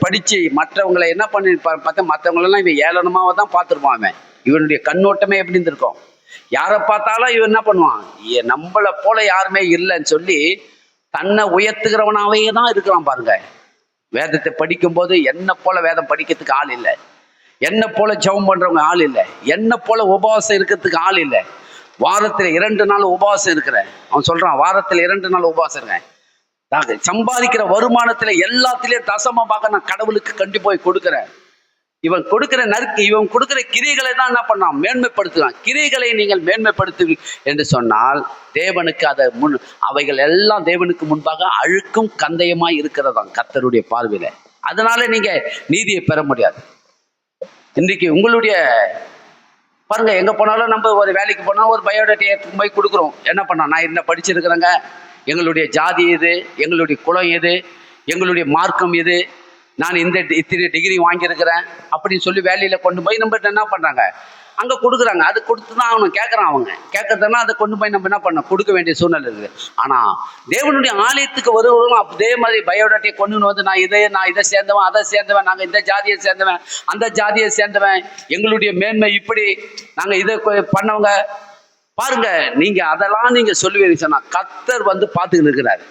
படிச்சு மற்றவங்களை என்ன பண்ணிருப்பான் பார்த்தா, மற்றவங்களெல்லாம் இவன் ஏளனமாவ தான் பார்த்துருப்பான். அவன் இவனுடைய கண்ணோட்டமே எப்படி இருந்திருக்கும்? யாரை பார்த்தாலும் இவன் என்ன பண்ணுவான்? நம்மளை போல யாருமே இல்லைன்னு சொல்லி தன்னை உயர்த்துகிறவனாவே தான் இருக்கிறான் பாருங்க. வேதத்தை படிக்கும் போது என்ன போல வேதம் படிக்கிறதுக்கு ஆள் இல்லை, என்ன போல ஜெபம் பண்றவங்க ஆள் இல்லை, என்ன போல உபவாசம் இருக்கிறதுக்கு ஆள் இல்லை. வாரத்தில் 2 நாள் உபவாசம் இருக்கிறேன். அவன் சொல்றான், வாரத்தில் 2 நாள் உபவாசம் இருக்கேன். சம்பாதிக்கிற வருமானத்துல எல்லாத்திலையும் தசமமாக நான் கடவுளுக்கு கண்டி போய் கொடுக்கிறேன். இவன் கொடுக்கிற கிரியைகளை தான் என்ன பண்ணான்? மேன்மைப்படுத்துகிறான். கிரியைகளை நீங்கள் மேன்மைப்படுத்து என்று சொன்னால் தேவனுக்கு அவைகள் எல்லாம் தேவனுக்கு முன்பாக அழுக்கும் கந்தையமாய் இருக்கிறதாம் கர்த்தருடைய பார்வையில. அதனால நீங்க நீதியை பெற முடியாது. இன்றைக்கு உங்களுடைய பாருங்க, எங்க போனாலும் நம்ம ஒரு வேலைக்கு போனாலும் ஒரு பயோடேட்டா போய் கொடுக்குறோம். என்ன பண்ணா, நான் என்ன படிச்சிருக்கிறேங்க, எங்களுடைய ஜாதி எது, எங்களுடைய குலம் எது, எங்களுடைய மார்க்கம் எது, நான் இத்தனை டிகிரி வாங்கியிருக்கிறேன் அப்படின்னு சொல்லி வேலையில கொண்டு போய் நம்ம என்ன பண்றாங்க, அங்க கொடுக்குறாங்க. அது கொடுத்து தான் அவனும் கேட்கறான். அவங்க கேட்கறதுனா அதை கொண்டு போய் நம்ம என்ன பண்ண கொடுக்க வேண்டிய சூழ்நிலை இருக்குது. ஆனா தேவனுடைய ஆலயத்துக்கு வருவதும் அதே மாதிரி பயோடேட்டாயை கொண்டு வந்து நான் இதை சேர்ந்தவன், அதை சேர்ந்தவன், நாங்க இந்த ஜாதியை சேர்ந்தவன், அந்த ஜாதியை சேர்ந்தவன், எங்களுடைய மேன்மை இப்படி, நாங்க இதை பண்ணவங்க பாருங்க. நீங்க அதெல்லாம் நீங்க சொல்லுவீங்க சொன்னா கர்த்தர் வந்து பார்த்துக்கிட்டு இருக்கிறாரு.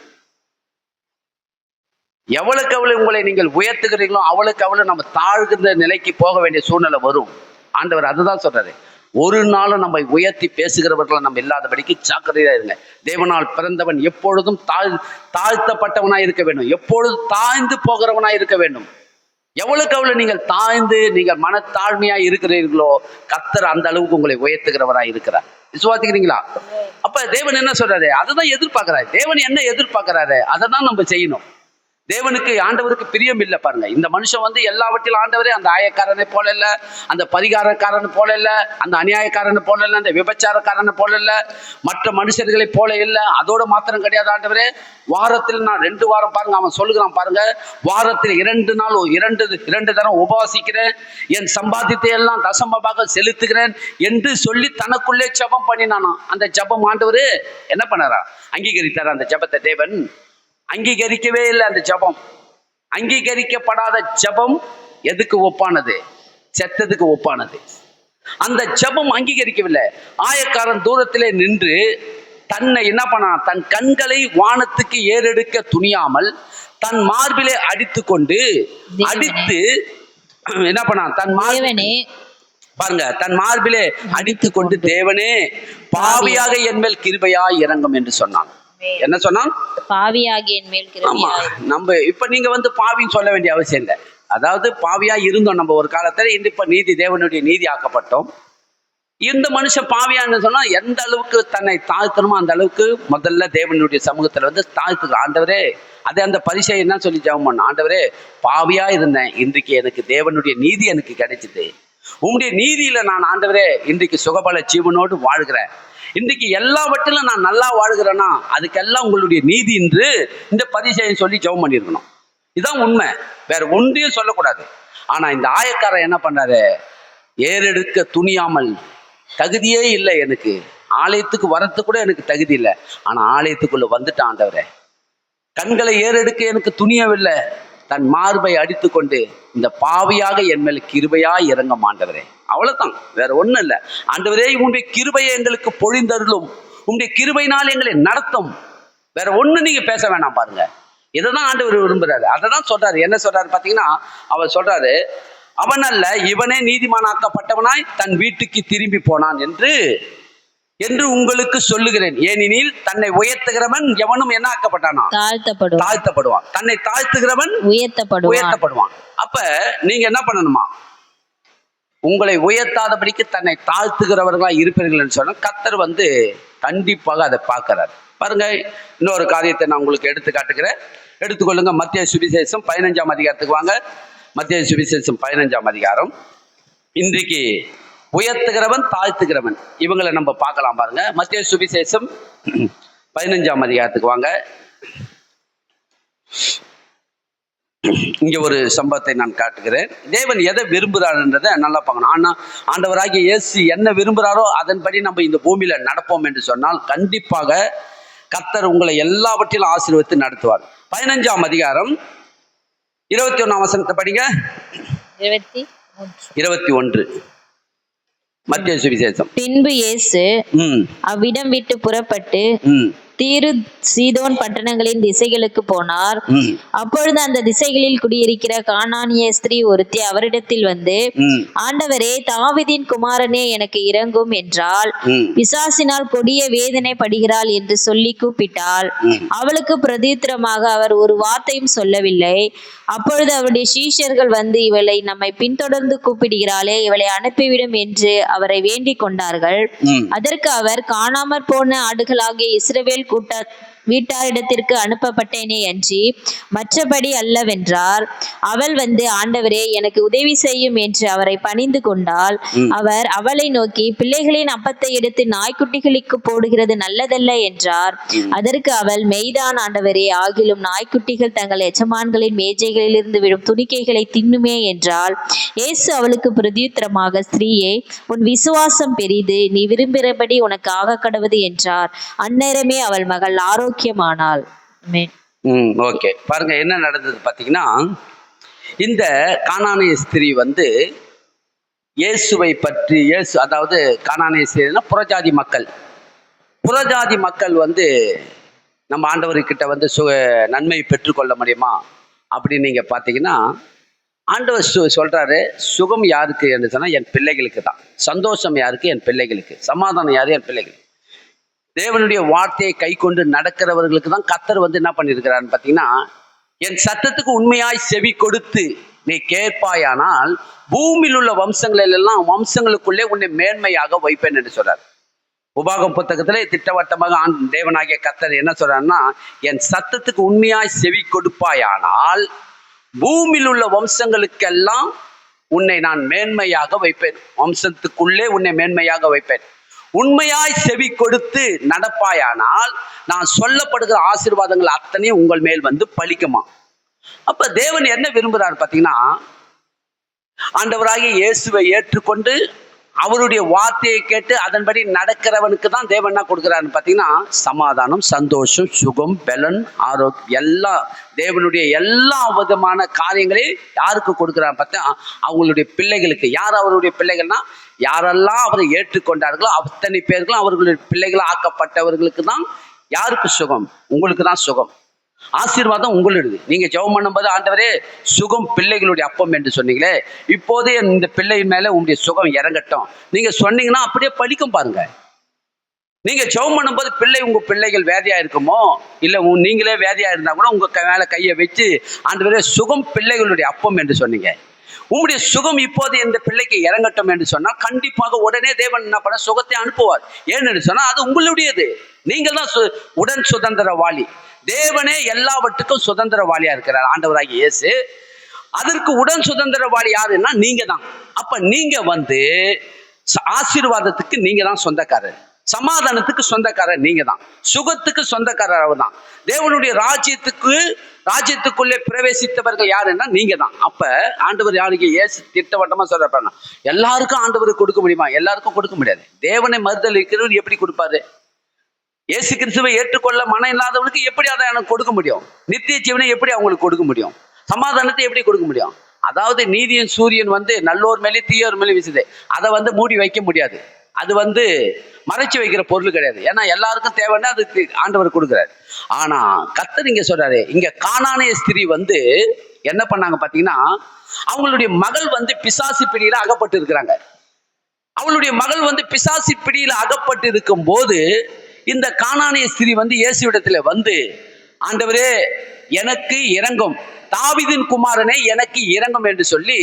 எவ்வளவுக்கு எவ்வளவு உங்களை நீங்கள் உயர்த்துகிறீங்களோ அவளுக்கு அவ்வளவு நம்ம தாழ்கிற நிலைக்கு போக வேண்டிய சூழ்நிலை வரும். ஆண்டவர் அதுதான் சொல்றாரு. ஒரு நாளும் நம்ம உயர்த்தி பேசுகிறவர்களை நம்ம இல்லாதபடிக்கு ஜாக்கிரதையா இருங்க. தேவனால் பிறந்தவன் எப்பொழுதும் தாழ்த்தப்பட்டவனாய் இருக்க வேண்டும், எப்பொழுதும் தாழ்ந்து போகிறவனாய் இருக்க வேண்டும். எவ்வளவுக்கு அவ்வளவு நீங்கள் தாழ்ந்து நீங்கள் மனத்தாழ்மையா இருக்கிறீர்களோ கர்த்தர் அந்த அளவுக்கு உங்களை உயர்த்துகிறவராய் இருக்கிறார். விசுவாசிக்கிறீங்களா? அப்ப தேவன் என்ன சொல்றாரு, அதுதான் எதிர்பார்க்கிறாரு. தேவன் என்ன எதிர்பார்க்கிறாரு, அதை தான் நம்ம செய்யணும். தேவனுக்கு ஆண்டவருக்கு பிரியம் இல்லை. பாருங்க, இந்த மனுஷன் வந்து எல்லாவற்றிலும் ஆண்டவரே அந்த ஆயக்காரனை போல இல்ல, அந்த பரிகாரக்காரனை போல இல்ல, அந்த அநியாயக்காரனை போல இல்ல, அந்த விபச்சாரக்காரனை போல இல்ல, மற்ற மனுஷர்களை போல இல்லை. அதோட மாத்திரம் கிடையாது ஆண்டவரே, வாரத்தில் நான் 2 வாரம் பாருங்க, அவன் சொல்லுகிறான் பாருங்க, வாரத்தில் 2 நாள் 2 தரம் உபவாசிக்கிறேன், என் சம்பாத்தியத்தை எல்லாம் தசமமாக செலுத்துகிறேன் என்று சொல்லி தனக்குள்ளே ஜெபம் பண்ணினானா. அந்த ஜெபம் ஆண்டவரு என்ன பண்ணாரா, அங்கீகரித்தாரா? அந்த ஜெபத்தை தேவன் அங்கீகரிக்கவே இல்லை. அந்த ஜெபம் அங்கீகரிக்கப்படாத ஜெபம் எதுக்கு ஒப்பானது? செத்ததுக்கு ஒப்பானது. அந்த ஜெபம் அங்கீகரிக்கவில்லை. ஆயக்காரன் தூரத்திலே நின்று தன்னை என்ன பண்ணா, தன் கண்களை வானத்துக்கு ஏறெடுக்க துணியாமல் தன் மார்பிலே அடித்து கொண்டு என்ன பண்ணா, தன் மார்பிலே பாருங்க, தன் மார்பிலே அடித்து கொண்டு தேவனே பாவியாக என் மேல் கிருபையாய் இறங்கும் என்று சொன்னான். என்ன சொன்னான்? பாவியாகி என் மேல் கிருபையாய். நம்ம இப்ப நீங்க வந்து பாவின்னு சொல்ல வேண்டிய அவசியம் இல்லை. அதாவது பாவியா இருந்தோம் நம்ம ஒரு காலத்துல, இப்ப நீதி தேவனுடைய நீதி ஆக்கப்பட்டோம். இந்த மனுஷன் பாவியான்னு சொன்னா எந்த அளவுக்கு தன்னை தாழ்த்தணுமோ அந்த அளவுக்கு முதல்ல தேவனுடைய சமூகத்துல வந்து தாழ்த்து. ஆண்டவரே, அதே அந்த பரிசை என்ன சொல்லி ஜெபம் பண்ண, ஆண்டவரே பாவியா இருந்தேன், இன்றைக்கு எனக்கு தேவனுடைய நீதி எனக்கு கிடைச்சிது, உங்களுடைய நீதியில நான் ஆண்டவரே இன்றைக்கு சுகபல ஜீவனோடு வாழ்கிறேன், இன்றைக்கு எல்லாவற்றிலும் நான் நல்லா வாழ்கிறேன்னா அதுக்கெல்லாம் உங்களுடைய நீதி என்று இந்த பரிசையை சொல்லி ஜெபம் பண்ணியிருக்கணும். இதுதான் உண்மை, வேற ஒன்றையும் சொல்லக்கூடாது. ஆனா இந்த ஆயக்காரன் என்ன பண்றாரு, ஏறெடுக்க துணியாமல், தகுதியே இல்லை எனக்கு, ஆலயத்துக்கு வரத்து கூட எனக்கு தகுதி இல்லை, ஆனா ஆலயத்துக்குள்ள வந்துட்டான் ஆண்டவரே, கண்களை ஏறெடுக்க எனக்கு துணியவில்லை, தன் மார்பை அடித்து கொண்டு இந்த பாவியாக என் மேல் கிருபையாய் இறங்கும் ஆண்டவரே. அவ்வளவுதான், வேற ஒண்ணும் இல்லை. ஆண்டவரே, உங்களுடைய கிருபையை எங்களுக்கு பொழிந்தருளும், உங்களுடைய கிருபையினால் எங்களை நடத்தும், வேற ஒண்ணு நீங்க பேச வேணாம். பாருங்க, இதைதான் ஆண்டவர் விரும்புறாரு. அதை தான் சொல்றாரு. என்ன சொல்றாரு பாத்தீங்கன்னா, அவர் சொல்றாரு, அவன் அல்ல இவனே நீதிமானாக்கப்பட்டவனாய் தன் வீட்டுக்கு திரும்பி போனான் என்று உங்களுக்கு சொல்லுகிறேன். ஏனெனில் தன்னை உயர்த்துகிறவன் எவனும் என்ன ஆக்கப்பட்டானா, தாழ்த்தப்படுவான். தன்னை தாழ்த்துகிறவன் உயர்த்தப்படுவான். அப்ப நீங்க என்ன பண்ணணுமா, உங்களை உயர்த்தாதபடிக்கு தன்னை தாழ்த்துகிறவர்களா இருப்பீர்கள் சொன்னா கர்த்தர் வந்து கண்டிப்பாக அதை பார்க்கிறார். பாருங்க, இன்னொரு காரியத்தை நான் உங்களுக்கு எடுத்து காட்டுகிறேன். எடுத்துக்கொள்ளுங்க. மத்திய சுவிசேஷம் 15ஆம் அதிகாரத்துக்கு வாங்க. மத்திய சுவிசேஷம் 15ஆம் அதிகாரம். இன்றைக்கு உயர்த்துகிறவன் தாழ்த்துகிறவன் இவங்களை நம்ம பார்க்கலாம். பாருங்க, மத்திய சுவிசேஷம் 15ஆம் அதிகாரத்துக்கு வாங்க. இங்க ஒரு சம்பவத்தை நான் காட்டுகிறேன். தேவன் எதை விரும்புகிறார்ன்றதை நல்லா பார்க்கணும். ஆனா ஆண்டவராகிய இயேசு என்ன விரும்புகிறாரோ அதன்படி நம்ம இந்த பூமியில நடப்போம் என்று சொன்னால் கண்டிப்பாக கர்த்தர் உங்களை எல்லாவற்றிலும் ஆசீர்வதித்து நடத்துவார். 15ஆம் அதிகாரம் 21ஆம் வசனத்தை படிங்க. 21 மத்திய சுவிசேஷம். பின்பு இயேசு அவ்விடம் விட்டு புறப்பட்டு தீரு சீதோன் பட்டணங்களின் திசைகளுக்கு போனார். அப்பொழுது அந்த திசைகளில் குடியிருக்கிற கானானிய ஸ்திரீ ஒருத்தி அவரிடத்தில் வந்து, ஆண்டவரே, தாவீதின் குமாரனே, எனக்கு இரங்கும் என்றால், பிசாசினால் கொடிய வேதனை படுகிறாள் என்று சொல்லி கூப்பிட்டாள். அவளுக்கு பிரதித்திரமாக அவர் ஒரு வார்த்தையும் சொல்லவில்லை. அப்பொழுது அவருடைய சீஷர்கள் வந்து, இவளை நம்மை பின்தொடர்ந்து கூப்பிடுகிறாளே, இவளை அனுப்பிவிடும் என்று அவரை வேண்டிக் கொண்டார்கள். அதற்கு அவர், காணாமற் போன ஆடுகளாகிய இஸ்ரவேல் வீட்டாரிடத்திற்கு அனுப்பப்பட்டேனே அன்றி மற்றபடி அல்லவென்றார். அவள் வந்து, ஆண்டவரே, எனக்கு உதவி செய்யும் என்று அவரை பணிந்து கொண்டாள். அவர் அவளை நோக்கி, பிள்ளைகளின் அப்பத்தை எடுத்து நாய்க்குட்டிகளுக்கு போடுகிறது நல்லதல்ல என்றார். அதற்கு அவள், மெய்தான் ஆண்டவரே, ஆகிலும் நாய்க்குட்டிகள் தங்கள் எஜமான்களின் மேஜைகளில் இருந்து விழும் துணிக்கைகளை தின்னுமே என்றாள். இயேசு அவளுக்கு பிரதியுத்தரமாக, ஸ்திரீயே, உன் விசுவாசம் பெரிது, நீ விரும்புகிறபடி உனக்கு ஆக கடவுது என்றார். அந்நேரமே அவள் மகள் ஆரோக்கியமானாள். ஓகே, பாருங்க என்ன நடந்தது பார்த்தீங்கன்னா, இந்த கானானிய ஸ்திரீ வந்து இயேசுவை பற்றி அதாவது கானானிய ஸ்திரீனா புறஜாதி மக்கள் வந்து நம்ம ஆண்டவர்கிட்ட வந்து நன்மை பெற்றுக்கொள்ள முடியுமா அப்படின்னு நீங்க பார்த்தீங்கன்னா, ஆண்டவர் சொல்றாரு, சுகம் யாருக்கு என்று சொன்னா என் பிள்ளைகளுக்கு தான். சந்தோஷம் யாருக்கு? என் பிள்ளைகளுக்கு. சமாதானம் யாரு? என் பிள்ளைகளுக்கு. தேவனுடைய வார்த்தையை கை கொண்டு நடக்கிறவர்களுக்கு தான் கர்த்தர் வந்து என்ன பண்ணியிருக்கிறான்னு பார்த்தீங்கன்னா, என் சத்தத்துக்கு உண்மையாய் செவி கொடுத்து நீ கேட்பாயானால் பூமியில் உள்ள வம்சங்களுக்குள்ளே உன்னை மேன்மையாக வைப்பேன் என்று சொல்றார். உபாகம் புத்தகத்திலே திட்டவட்டமாக தேவனாகிய கர்த்தர் என்ன சொல்றாருன்னா, என் சத்தத்துக்கு உண்மையாய் செவி கொடுப்பாயானால் பூமியில் உள்ள வம்சங்களுக்கெல்லாம் உன்னை நான் மேன்மையாக வைப்பேன். வம்சத்துக்குள்ளே உன்னை மேன்மையாக வைப்பேன். உண்மையாய் செவி கொடுத்து நடப்பாயானால் நான் சொல்லப்படுகிற ஆசீர்வாதங்கள் அத்தனையும் உங்கள் மேல் வந்து பலிக்குமா. அப்ப தேவன் என்ன விரும்புகிறார் பார்த்தீங்கன்னா, ஆண்டவராகிய இயேசுவை ஏற்றுக்கொண்டு அவருடைய வார்த்தையை கேட்டு அதன்படி நடக்கிறவனுக்கு தான் தேவன் என்ன கொடுக்குறாருன்னு பார்த்தீங்கன்னா, சமாதானம், சந்தோஷம், சுகம், பலன், ஆரோக்கியம், எல்லாம் தேவனுடைய எல்லா விதமான காரியங்களையும் யாருக்கு கொடுக்குறாரு பார்த்தா அவங்களுடைய பிள்ளைகளுக்கு. யார் அவருடைய பிள்ளைகள்னா, யாரெல்லாம் அவரை ஏற்றுக்கொண்டார்களோ அத்தனை பேர்களும் அவர்களுடைய பிள்ளைகள் ஆக்கப்பட்டவர்களுக்கு தான். யாருக்கு சுகம்? உங்களுக்கு தான் சுகம். ஆசீர்வாதம் உங்களுடையது. நீங்க ஜெபம் பண்ணும்போது, ஆண்டவரே சுகம் பிள்ளைகளுடைய அப்பம் என்று சொன்னீங்களே, இப்போதே இந்த பிள்ளை மேல உங்களுடைய சுகம் இறங்கட்டும் நீங்க சொன்னீங்கன்னா அப்படியே பலிக்கும். பாருங்க, நீங்க ஜெபம் பண்ணும்போது உங்க பிள்ளைகள் வேதியா இருக்குமோ இல்ல நீங்களே வேதியா இருந்தா கூட உங்க மேல கையை வச்சு, ஆண்டவரே சுகம் பிள்ளைகளுடைய அப்பம் என்று சொன்னீங்க, உங்களுடைய சுகம் இப்போது இந்த பிள்ளைக்கு இறங்கட்டும் என்று சொன்னால் கண்டிப்பாக உடனே தேவன் என்ன பண்ண சுகத்தை அனுப்புவார். ஏன்னு சொன்னா அது உங்களுடையது. நீங்கள் தான் உடன் சுதந்திரவாளி. தேவனே எல்லாவற்றுக்கும் சுதந்திரவாளியா இருக்கிறார் ஆண்டவராகிய இயேசு. அதற்கு உடன் சுதந்திரவாளி யாருன்னா நீங்க தான். அப்ப நீங்க வந்து ஆசீர்வாதத்துக்கு நீங்க தான் சொந்தக்காரர், சமாதானத்துக்கு சொந்தக்காரர் நீங்க தான், சுகத்துக்கு சொந்தக்காரர் அவர் தான். தேவனுடைய ராஜ்யத்துக்குள்ளே பிரவேசித்தவர்கள் யாருன்னா நீங்க தான். அப்ப ஆண்டவர் யாருக்கு இயேசு திட்டவட்டமா சொல்றாங்க, எல்லாருக்கும் ஆண்டவர் கொடுக்க முடியுமா? எல்லாருக்கும் கொடுக்க முடியாது. தேவனை மறுதலிக்கிறவர் எப்படி கொடுப்பாரு? இயேசு கிறிஸ்துவை ஏற்றுக்கொள்ள மனம் இல்லாதவனுக்கு எப்படி அதை எனக்கு கொடுக்க முடியும்? நித்திய ஜீவனை எப்படி அவங்களுக்கு கொடுக்க முடியும்? சமாதானத்தை எப்படி கொடுக்க முடியும்? அதாவது நீதியின் சூரியன் வந்து நல்லோர் மேலே தீயோர் மேலே வீசுது, அதை வந்து மூடி வைக்க முடியாது. அது வந்து மறைச்சு வைக்கிற பொருள் கிடையாது. ஏன்னா எல்லாருக்கும் தேவைன்னா அதுக்கு ஆண்டவர் கொடுக்குறாரு. ஆனா கர்த்தர் இங்க சொல்றாரு, இங்க கானானிய ஸ்திரீ வந்து என்ன பண்ணாங்க பாத்தீங்கன்னா, அவங்களுடைய மகள் வந்து பிசாசு பிடியில அகப்பட்டு இருக்கிறாங்க. அவளுடைய மகள் வந்து பிசாசு பிடியில அகப்பட்டு இருக்கும் போது இந்த கானானிய ஸ்திரீ வந்து இயேசுவிடத்துல வந்து, ஆண்டவரே எனக்கு இரங்கும், தாவீதின் குமாரனே எனக்கு இரங்கும் என்று சொல்லி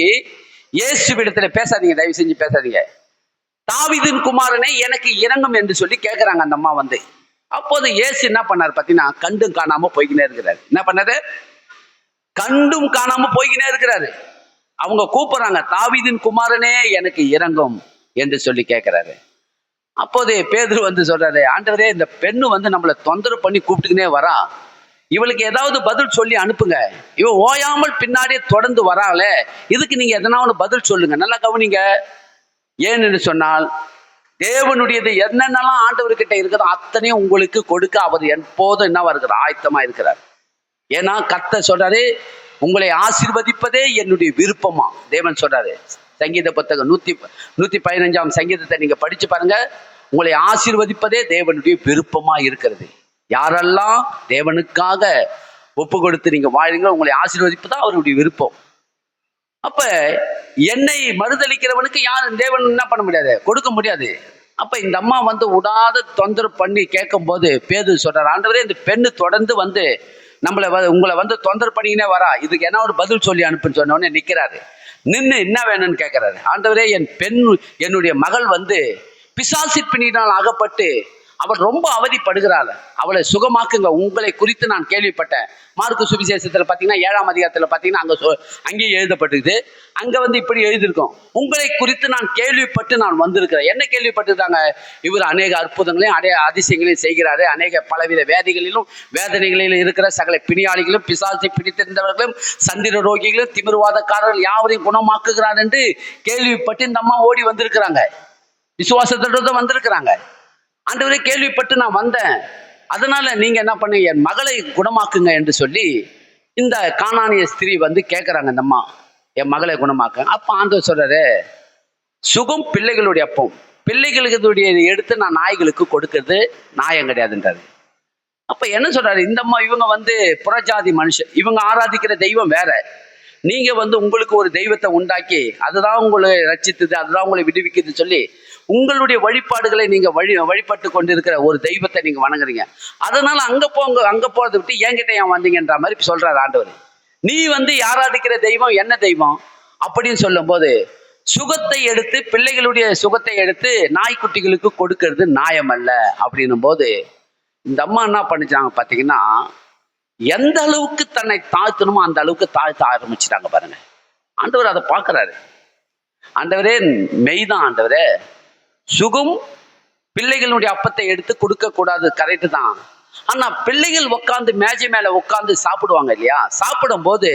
இயேசுவிடத்துல பேசாதீங்க, தயவு செஞ்சு பேசாதீங்க, தாவீதின் குமாரனே எனக்கு இரங்கும் என்று சொல்லி கேட்கிறாங்க அந்த அம்மா வந்து. அப்போது இயேசு என்ன பண்ணார் பார்த்தீங்கன்னா, கண்டும் காணாம போய்கினே இருக்கிறாரு. என்ன பண்ணாரு? கண்டும் காணாம போய்கினே இருக்கிறாரு. அவங்க கூப்பிடுறாங்க, தாவீதின் குமாரனே எனக்கு இரங்கும் என்று சொல்லி கேட்கிறாரு. அப்போது பேதுரு வந்து சொல்றாரு, ஆண்டவரே இந்த பெண்ணு வந்து நம்மளை தொந்தரவு பண்ணி கூப்பிட்டுக்கினே வரா, இவளுக்கு ஏதாவது பதில் சொல்லி அனுப்புங்க, இவ ஓயாமல் பின்னாடியே தொடர்ந்து வராளே, இதுக்கு நீங்க எதனா ஒன்று பதில் சொல்லுங்க. நல்லா கவனிங்க. ஏன்னு சொன்னால் தேவனுடையது என்னென்னலாம் ஆண்டவர்கிட்ட இருக்குதோ அத்தனையும் உங்களுக்கு கொடுக்க அவர் எப்போதும் என்ன இருக்கிறார்? ஆயத்தமா இருக்கிறார். ஏன்னா கர்த்தர் சொல்றாரு, உங்களை ஆசீர்வதிப்பதே என்னுடைய விருப்பமா. தேவன் சொல்றாரு, சங்கீத புத்தகம் 115 சங்கீதத்தை நீங்க படிச்சு பாருங்க. உங்களை ஆசீர்வதிப்பதே தேவனுடைய விருப்பமா இருக்கிறது. யாரெல்லாம் தேவனுக்காக ஒப்பு கொடுத்து நீங்க வாழ்றீங்களோ உங்களை ஆசீர்வதிப்பதான் அவருடைய விருப்பம். அப்ப என்னை மறுதளிக்கிறவனுக்கு யாரும் தேவன் என்ன பண்ண முடியாது? கொடுக்க முடியாது. அப்ப இந்த அம்மா வந்து விடாத தொந்தரவு பண்ணி கேட்கும் போது பேதுரு சொல்றாரு, ஆண்டவரே இந்த பெண்ணு தொடர்ந்து வந்து உங்களை வந்து தொந்தரவு பண்ணிக்கினே வரா, இதுக்கு என்ன ஒரு பதில் சொல்லி அனுப்புன்னு சொன்ன உடனே நிக்கிறாரு. நின்று என்ன வேணும்னு கேட்கிறாரு. ஆண்டவரே என்னுடைய மகள் வந்து பிசாசு பிணியினால் அகப்பட்டு அவள் ரொம்ப அவதிப்படுகிறாள், அவளை சுகமாக்குங்க, உங்களை குறித்து நான் கேள்விப்பட்டேன். மார்க்கு சுவிசேஷத்துல பாத்தீங்கன்னா 7ஆம் அதிகாரத்துல பாத்தீங்கன்னா அங்கேயே எழுதப்பட்டிருக்கு. அங்க இப்படி எழுதியிருக்கோம், உங்களை குறித்து நான் கேள்விப்பட்டு நான் வந்திருக்கிறேன். என்ன கேள்விப்பட்டிருக்காங்க? இவர் அநேக அற்புதங்களையும் அதிசயங்களையும் செய்கிறாரு, அநேக பலவித வேதிகளிலும் வேதனைகளிலும் இருக்கிற சகல பிணியாளிகளும் பிசாசை பிடித்திருந்தவர்களும் சந்திர ரோகிகளும் திமிர்வாதக்காரர்கள் யாவரையும் குணமாக்குகிறார் என்று கேள்விப்பட்டு இந்த அம்மா ஓடி வந்திருக்கிறாங்க, விசுவாசத்தோட வந்திருக்கிறாங்க. ஆண்டவரே, கேள்விப்பட்டு நான் வந்தேன், அதனால நீங்க என்ன பண்ணீங்க, என் மகளை குணமாக்குங்க என்று சொல்லி இந்த கானானிய ஸ்திரீ கேட்கறாங்க, இந்த அம்மா என் மகளை குணமாக்க. அப்ப ஆண்டவர் சொல்றாரு, சுகம் பிள்ளைகளுடைய அப்பம், பிள்ளைகளுடைய எடுத்து நான் நாய்களுக்கு கொடுக்கறது நியாயம் கிடையாதுன்றாரு. அப்ப என்ன சொல்றாரு, இந்த அம்மா இவங்க புறஜாதி மனுஷன், இவங்க ஆராதிக்கிற தெய்வம் வேற. நீங்க உங்களுக்கு ஒரு தெய்வத்தை உண்டாக்கி அதுதான் உங்களை ரட்சித்தது, அதுதான் உங்களை விடுவிக்குது சொல்லி உங்களுடைய வழிபாடுகளை நீங்க வழிபட்டு கொண்டிருக்கிற ஒரு தெய்வத்தை நீங்க வணங்குறீங்க. அதனால அங்க போறதை விட்டு என்கிட்ட ஏன் வந்தீங்கன்ற மாதிரி சொல்றாரு ஆண்டவர். நீ ஆராதிக்கிற தெய்வம் என்ன தெய்வம் அப்படின்னு சொல்லும் போது, சுகத்தை எடுத்து பிள்ளைகளுடைய சுகத்தை எடுத்து நாய்க்குட்டிகளுக்கு கொடுக்கறது நியாயம் அல்ல அப்படின்னும் போது, இந்த அம்மா என்ன பண்ணிச்சாங்க பாத்தீங்கன்னா, எந்த அளவுக்கு தன்னை தாழ்த்தணுமோ அந்த அளவுக்கு தாழ்த்த ஆரம்பிச்சுட்டாங்க பாருங்க. ஆண்டவர் அதை பார்க்கிறாரு. ஆண்டவரே, மெய்தான் ஆண்டவரே, சுகம் பிள்ளைகளுடைய அப்பத்தை எடுத்து கொடுக்க கூடாது, கரெக்டு தான். ஆனா பிள்ளைகள் உட்காந்து மேஜை மேல உட்காந்து சாப்பிடுவாங்க இல்லையா, சாப்பிடும் போது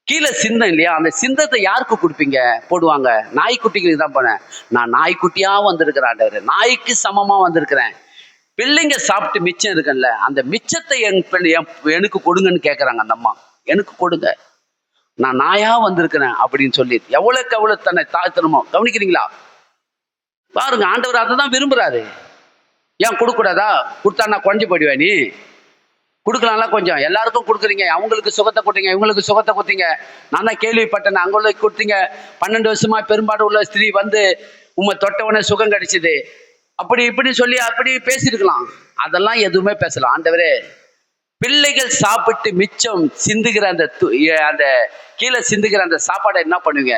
கீழே சிந்தம் இல்லையா, அந்த சிந்தத்தை யாருக்கு கொடுப்பீங்க? போடுவாங்க, நாய்க்குட்டிகளுக்கு தான் போனேன். நான் நாய்க்குட்டியா வந்திருக்கிறேன் ஆண்டவரே, நாய்க்கு சமமா வந்திருக்கிறேன். பிள்ளைங்க சாப்பிட்டு மிச்சம் இருக்குல்ல, அந்த மிச்சத்தை எனக்கு கொடுங்கன்னு கேட்கறாங்க அந்த அம்மா. எனக்கு கொடுங்க, நான் நாயா வந்திருக்கிறேன் அப்படின்னு சொல்லி எவ்வளவுக்கு எவ்வளவு தன்னை தாழ்த்தணுமோ. கவனிக்கிறீங்களா பாருங்க, ஆண்டவர் அதை தான் விரும்புறாரு. ஏன் கொடுக்கூடாதா? கொடுத்தா நான் குறைஞ்சு போயிடுவேன். நீ கொடுக்கலாம்ல, கொஞ்சம் எல்லாருக்கும் கொடுக்குறீங்க, அவங்களுக்கு சுகத்தை கொடுத்தீங்க, இவங்களுக்கு சுகத்தை கொடுத்தீங்க. நான் தான் கேள்விப்பட்டேன், அங்கே கொடுத்தீங்க. 12 வருஷமா பெரும்பாடு உள்ள ஸ்திரீ உண்மை தொட்டவனே சுகம் கிடைச்சிது, அப்படி இப்படி சொல்லி அப்படி பேசியிருக்கலாம். அதெல்லாம் எதுவுமே பேசலாம். ஆண்டவரே, பிள்ளைகள் சாப்பிட்டு மிச்சம் சிந்துகிற அந்த கீழே சிந்துகிற அந்த சாப்பாடை என்ன பண்ணுவீங்க?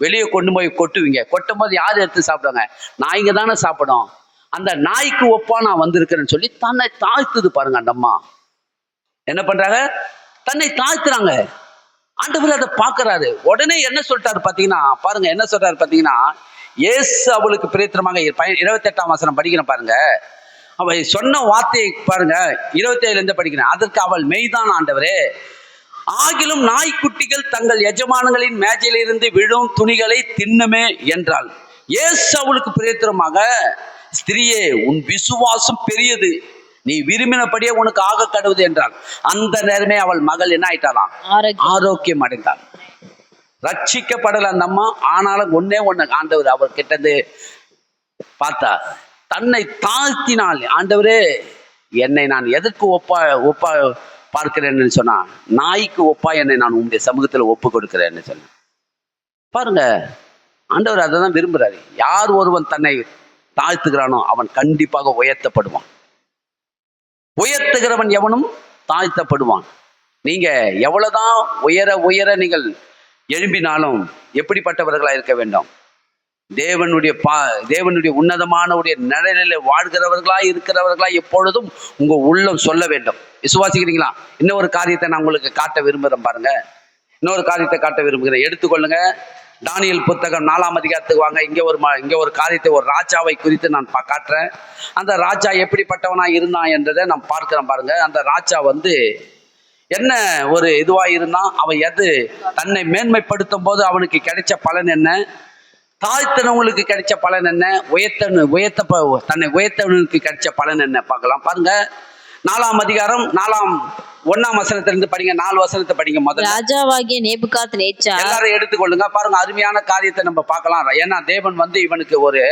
வெளியே கொண்டு போய் கொட்டுவீங்க. கொட்டும் போது யார் எடுத்து சாப்பிடுவாங்க? நாய்ங்க தானே சாப்பிடும். அந்த நாய்க்கு ஒப்பா நான் வந்திருக்கிறேன்னு சொல்லி தன்னை தாழ்த்துது பாருங்க. அந்த அம்மா என்ன பண்றாங்க? தன்னை தாழ்த்துறாங்க. ஆண்டவர் அதை பார்க்கறாரு. உடனே என்ன சொல்லிட்டாரு பாத்தீங்கன்னா, பாருங்க என்ன சொல்றாரு பாத்தீங்கன்னா, இயேசு அவளுக்கு பிரேத்திரமாக 28ஆம் வசனம் படிக்கிறேன் பாருங்க. அவள் சொன்ன வார்த்தையை பாருங்க, 27 படிக்கிறேன். அதற்கு அவள், மெய்தான் ஆண்டவரே, ஆகிலும் நாய்க்குட்டிகள் தங்கள் எஜமானங்களின் மேஜையிலிருந்து விழும் துணிகளை தின்னுமே என்றாள். இயேசு அவளுக்கு பிரேத்திரமாக, ஸ்திரியே, உன் விசுவாசம் பெரியது, நீ விரும்பினபடியே உனக்கு ஆக கடவுது என்றாள். அந்த நேரமே அவள் மகள் என்ன ஆயிட்டாலாம்? ஆரோக்கியம் அடைந்தாள். ரட்சிக்கப்படல அந்த அம்மா. ஆனாலும் ஒன்னே ஆண்டவர் அவர் கிட்டது பார்த்தா, தன்னை தாழ்த்தினாள். ஆண்டவரே, என்னை நான் எதற்கு ஒப்பா பார்க்கிறேன்னு சொன்னா, நாய்க்கு ஒப்பா என்னை நான் உங்களுடைய சமூகத்துல ஒப்பு கொடுக்கிறேன்னு சொன்னேன். பாருங்க, ஆண்டவர் அதை தான் விரும்புறாரு. யார் ஒருவன் தன்னை தாழ்த்துகிறானோ அவன் கண்டிப்பாக உயர்த்தப்படுவான். உயர்த்துகிறவன் எவனும் தாழ்த்தப்படுவான். நீங்க எவ்வளவுதான் உயர நீங்கள் எழும்பினாலும் எப்படிப்பட்டவர்களா இருக்க வேண்டும்? தேவனுடைய உன்னதமான நிழலில் வாழ்கிறவர்களா இருக்கிறவர்களா எப்பொழுதும் உங்க உள்ளம் சொல்ல வேண்டும். விசுவாசிக்கிறீங்களா? இன்னொரு காரியத்தை நான் உங்களுக்கு காட்ட விரும்புகிறேன் பாருங்க. இன்னொரு காரியத்தை காட்ட விரும்புகிறேன். எடுத்துக்கொள்ளுங்க, தானியேல் புத்தகம் 4ஆம் அதிகாரத்துக்கு வாங்க. இங்க ஒரு காரியத்தை, ஒரு ராஜாவை குறித்து நான் காட்டுறேன். அந்த ராஜா எப்படிப்பட்டவனா இருந்தான் என்றதை நான் பார்க்கிறேன் பாருங்க. அந்த ராஜா என்ன ஒரு இதுவா இருந்தான்? அவன் தன்னை மேன்மைப்படுத்தும் போது அவனுக்கு கிடைச்ச பலன் என்ன? தாழ்த்தனவங்களுக்கு கிடைச்ச பலன் என்ன? தன்னை உயர்த்தவனுக்கு கிடைச்ச பலன் என்ன பார்க்கலாம். பாருங்க, 4ஆம் அதிகாரம் 1ஆம் வசனத்திலிருந்து படிங்க. 4 வசனத்தை படிங்க. முதல்ல ராஜாவாகிய நேபுகாத்நேச்சார், எல்லாரும் எடுத்துக்கொள்ளுங்க. பாருங்க, அருமையான காரியத்தை நம்ம பார்க்கலாம். ஏன்னா தேவன் இவனுக்கு ஒரு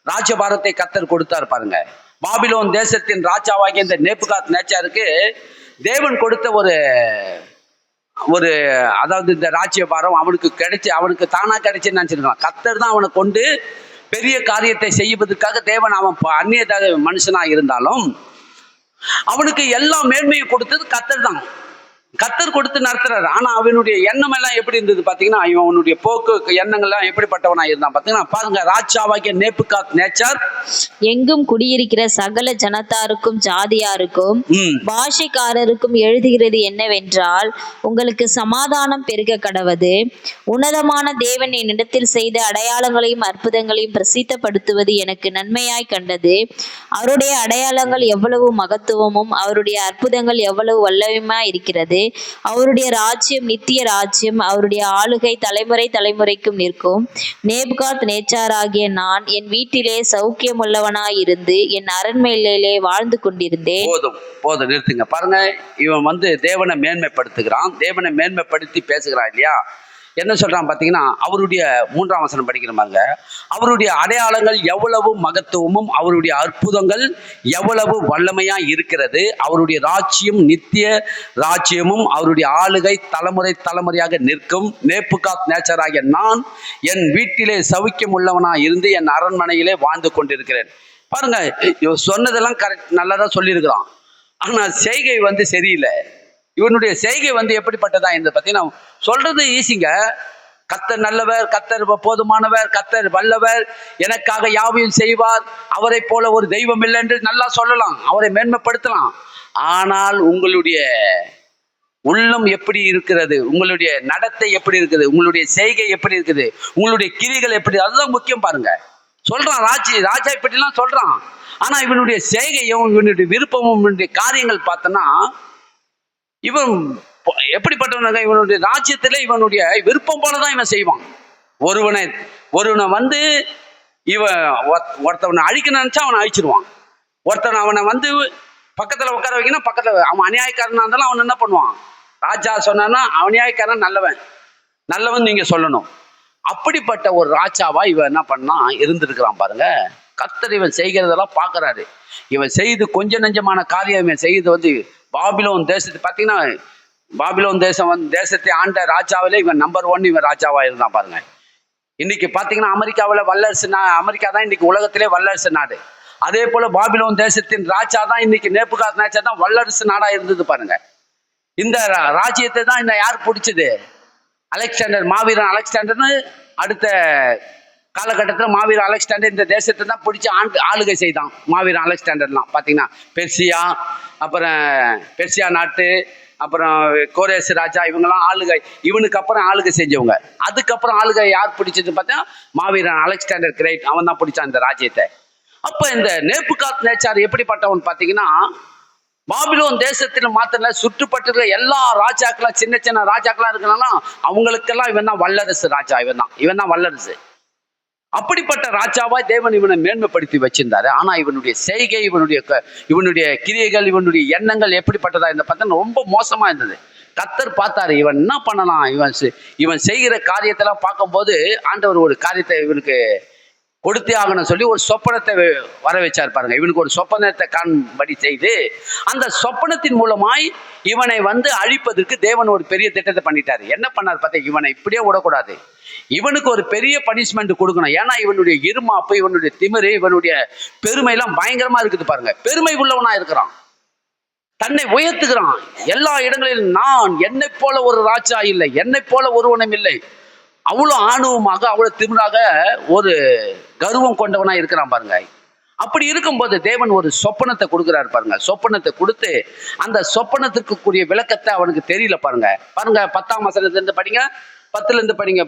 ராஜபாரத்தை கர்த்தர் கொடுத்தார் பாருங்க. பாபிலோன் தேசத்தின் ராஜாவாகிய இந்த நேபுகாத்நேச்சாருக்கு தேவன் கொடுத்த ஒரு அதாவது இந்த ராஜ்யபாரம் அவனுக்கு தானா கிடைச்சுன்னு நினைச்சிருக்கான். கர்த்தர் தான் அவனை கொண்டு பெரிய காரியத்தை செய்வதற்காக தேவன், அவன் அந்நிய மனுஷனா இருந்தாலும் அவனுக்கு எல்லா மேன்மையும் கொடுத்தது கர்த்தர் தான். கத்தர் கொடுத்து நடத்துறாரு. ஆனா அவனுடைய எண்ணம் எல்லாம் எப்படி இருந்தது பாத்தீங்கன்னா, இவனுடைய போக்கு எண்ணங்கள்லாம் எப்படிப்பட்டவனா இருந்தான் பாத்தீங்கன்னா, பாருங்க, ராஜாவாகிய நேபுகாத் நேச்சார் எங்கும் குடியிருக்கிற சகல ஜனத்தாருக்கும் ஜாதியாருக்கும் பாஷைக்காரருக்கும் எழுதுகிறது என்னவென்றால், உங்களுக்கு சமாதானம் பெருக கடவது. உன்னதமான தேவன் என்னிடத்தில் செய்த அடையாளங்களையும் அற்புதங்களையும் பிரசித்தப்படுத்துவது எனக்கு நன்மையாய் கண்டது. அவருடைய அடையாளங்கள் எவ்வளவு மகத்துவமும் அவருடைய அற்புதங்கள் எவ்வளவு வல்லமையாய் இருக்கிறது. அவருடைய ராஜ்யம் நித்திய ராஜ்யம், அவருடைய ஆளுகை தலைமுறை தலைமுறைக்கும் நிற்கும். நேபுகாத் நேச்சாராகிய நான் என் வீட்டிலே சௌக்கியமுள்ளவனாயிருந்து என் அரண்மனையிலே வாழ்ந்து கொண்டிருந்தேன். போதும் நிறுத்துங்க. பாருங்க, இவன் தேவனை மேன்மைப்படுத்துகிறான், தேவனை மேன்மைப்படுத்தி பேசுகிறான் இல்லையா? என்ன சொல்றான் பாத்தீங்கன்னா, அவருடைய 3ஆம் வசனம் படிக்கிறோமாங்க, அவருடைய அடையாளங்கள் எவ்வளவு மகத்துவமும் அவருடைய அற்புதங்கள் எவ்வளவு வல்லமையா இருக்கிறது. அவருடைய ராஜ்யம் நித்திய ராஜ்யமும் அவருடைய ஆளுகை தலைமுறை தலைமுறையாக நிற்கும். நேபுகாத் நேச்சராகிய நான் என் வீட்டிலே சௌக்கியம் உள்ளவனா இருந்து என் அரண்மனையிலே வாழ்ந்து கொண்டிருக்கிறேன். பாருங்க, சொன்னதெல்லாம் கரெக்ட், நல்லதான் சொல்லியிருக்கிறான். ஆனா செய்கை சரியில்லை. இவனுடைய செய்கை எப்படிப்பட்டதா என்று பார்த்தீங்கன்னா, சொல்றது ஈஸிங்க. கத்தர் நல்லவர், கத்தர் போதுமானவர், கத்தர் வல்லவர், எனக்காக யாவையும் செய்வார், அவரை போல ஒரு தெய்வம் இல்லை என்று நல்லா சொல்லலாம், அவரை மேன்மைப்படுத்தலாம். ஆனால் உங்களுடைய உள்ளம் எப்படி இருக்கிறது, உங்களுடைய நடத்தை எப்படி இருக்குது, உங்களுடைய செய்கை எப்படி இருக்குது, உங்களுடைய கிரிகள் எப்படி, அதுதான் முக்கியம். பாருங்க, சொல்றான் ராஜா இப்படிலாம் சொல்றான். ஆனா இவனுடைய செய்கையும் இவனுடைய விருப்பமும் இவனுடைய காரியங்கள் பார்த்தோன்னா, இவன் எப்படிப்பட்டவனாக, இவனுடைய ராஜ்யத்துல இவனுடைய விருப்பம் போலதான் இவன் செய்வான். ஒருவனை இவன் ஒருத்தவனை அழிக்க நினைச்சா அவனை அழிச்சிருவான். ஒருத்தன் அவனை பக்கத்துல உட்கார வைக்கணும், பக்கத்துல அவன் அநியாயக்காரனா இருந்தாலும் அவன் என்ன பண்ணுவான், ராஜா சொன்னான்னா அநியாயக்காரன் நல்லவன் நீங்க சொல்லணும். அப்படிப்பட்ட ஒரு ராஜாவா இவன் என்ன பண்ணா இருந்திருக்கிறான். பாருங்க, கர்த்தர் இவன் செய்கிறதெல்லாம் பார்க்கறாரு. இவன் செய்து கொஞ்ச நெஞ்சமான காரியம் இவன் செய்து பாபிலோன் தேசத்தை பார்த்தீங்கன்னா, பாபிலோன் தேசத்தை ஆண்ட ராஜாவிலே இவன் நம்பர் 1 இவன் ராஜாவா இருந்தான். பாருங்க, இன்னைக்கு பார்த்தீங்கன்னா அமெரிக்காவில் வல்லரசு அமெரிக்கா தான் இன்னைக்கு உலகத்திலே வல்லரசு நாடு. அதே போல பாபிலோன் தேசத்தின் ராஜா தான் இன்னைக்கு நேபுகாத் நேச்சார் தான் வல்லரசு நாடா இருந்தது. பாருங்க, இந்த ராஜ்யத்தை தான் இன்னும் யார் பிடிச்சது, அலெக்சாண்டர், மாவீரன் அலெக்சாண்டர்னு அடுத்த காலகட்டத்தில் மாவீரன் அலெக்சாண்டர் இந்த தேசத்தை தான் பிடிச்சி ஆளுகை செய்தான். மாவீரன் அலெக்சாண்டர்லாம் பார்த்தீங்கன்னா பெர்சியா, அப்புறம் பெர்சியா நாட்டு, அப்புறம் கோரேஸ் ராஜா, இவங்கெல்லாம் ஆளுகை, இவனுக்கு அப்புறம் ஆளுகை செஞ்சவங்க. அதுக்கப்புறம் ஆளுகை யார் பிடிச்சது பார்த்தா மாவீரன் அலெக்சாண்டர் கிரேட், அவன் தான் பிடிச்சான் இந்த ராஜ்யத்தை. அப்ப இந்த நேபுகாத் நேச்சார் எப்படிப்பட்டவன் பார்த்தீங்கன்னா, பாபிலோன் தேசத்தில் மாத்திர சுற்றுப்பட்டு எல்லா ராஜாக்கெல்லாம் சின்ன சின்ன ராஜாக்கெல்லாம் இருக்கனாலும் அவங்களுக்கெல்லாம் இவன் தான் வல்லரசு ராஜா, இவன் தான் வல்லரசு. அப்படிப்பட்ட ராஜாவா தேவன் இவனை மேன்மைப்படுத்தி வச்சிருந்தாரு. ஆனா இவனுடைய செய்கை, இவனுடைய கிரியைகள், இவனுடைய எண்ணங்கள் எப்படிப்பட்டதா இருந்த பார்த்தா ரொம்ப மோசமா இருந்தது. கர்த்தர் பார்த்தாரு, இவன் என்ன பண்ணலாம், இவன் செய்கிற காரியத்தெல்லாம் பார்க்கும்போது ஆண்டவர் ஒரு காரியத்தை இவனுக்கு கொடுத்தே ஆகணும் சொல்லி ஒரு சொப்பனத்தை வர வச்சார். பாருங்க, இவனுக்கு ஒரு சொப்பனத்தை காண்படி செய்து அந்த சொப்பனத்தின் மூலமாய் இவனை அழிப்பதற்கு தேவன் ஒரு பெரிய திட்டத்தை பண்ணிட்டாரு. என்ன பண்ணார் பார்த்தா, இவனை இப்படியே விடக்கூடாது, இவனுக்கு ஒரு பெரிய பனிஷ்மெண்ட் கொடுக்கணும். ஏன்னா இவனுடைய இருமாப்பு, இவனுடைய திமிரு, இவனுடைய பெருமை எல்லாம் பயங்கரமா இருக்குது. பாருங்க, பெருமை உள்ளவனா இருக்கிறான், தன்னை உயர்த்துகிறான் எல்லா இடங்களிலும். நான் என்னை போல ஒரு ராஜா இல்லை, என்னை போல ஒருவனும் இல்லை, அவ்வளோ ஆணவமாக அவ்வளவு திமிராக ஒரு கர்வம் கொண்டவனா இருக்கிறான். பாருங்க, அப்படி இருக்கும்போது தேவன் ஒரு சொப்பனத்தை கொடுக்குறாரு. பாருங்க, சொப்பனத்தை கொடுத்து அந்த சொப்பனத்திற்குரிய விளக்கத்தை அவனுக்கு தெரியல. பாருங்க 10ஆம் வசனத்திலிருந்து படிங்க, 10லிருந்து படிங்க,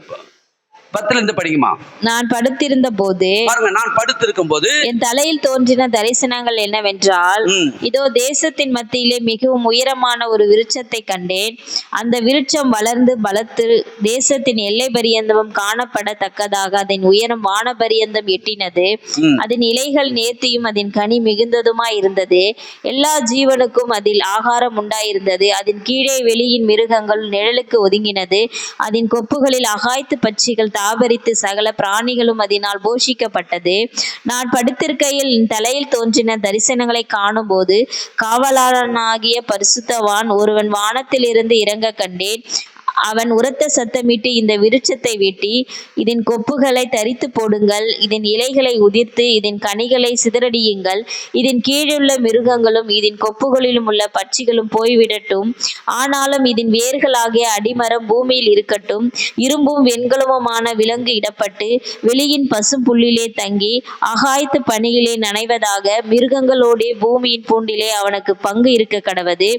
10லிருந்து படிக்குமா. நான் படுத்திருந்த போது, பாருங்க, நான் படுத்திருக்கும் போது என் தலையில் தோன்றின தரிசனங்கள் என்னவென்றால், இதோ தேசத்தின் மத்தியிலே மிகவும் உயரமான ஒரு விருட்சத்தை கண்டேன். அந்த விருட்சம் வளர்ந்து பலத்து தேசத்தின் எல்லை பரியந்தமும் காணப்படத்தக்கதாக அதன் உயரம் வான பரியந்தம் எட்டினது. அதன் இலைகள் நேர்த்தியும் அதன் கனி மிகுந்ததுமாய் இருந்தது. எல்லா ஜீவனுக்கும் அதில் ஆகாரம் உண்டாயிருந்தது. அதன் கீழே வெளியின் மிருகங்கள் நிழலுக்கு ஒதுங்கினது. அதன் கொப்புகளில் அகாய்த்து பட்சிகள் தாபரித்து சகல பிராணிகளும் அதனால் போஷிக்கப்பட்டது. நான் படுத்திருக்கையில் என் தலையில் தோன்றின தரிசனங்களை காணும் போது காவலாளனாகிய பரிசுத்தவான் ஒருவன் வானத்திலிருந்து இறங்க கண்டேன். அவன் உரத்த சத்தமிட்டு, இந்த விருட்சத்தை வெட்டி இதன் கொப்புகளை தரித்து போடுங்கள், இதன் இலைகளை உதிர்த்து இதன் கனிகளை சிதறடியுங்கள், இதன் கீழுள்ள மிருகங்களும் இதன் கொப்புகளிலும் உள்ள பட்சிகளும் போய்விடட்டும். ஆனாலும் இதன் வேர்களாகிய அடிமரம் பூமியில் இருக்கட்டும். இரும்பும் வெண்கலமுமான விலங்கு இடப்பட்டு வெளியின் பசும் புல்லிலே தங்கி அகாய்த்து பனியிலே நனைவதாக. மிருகங்களோடே பூமியின் பூண்டிலே அவனுக்கு பங்கு இருக்க கடவது.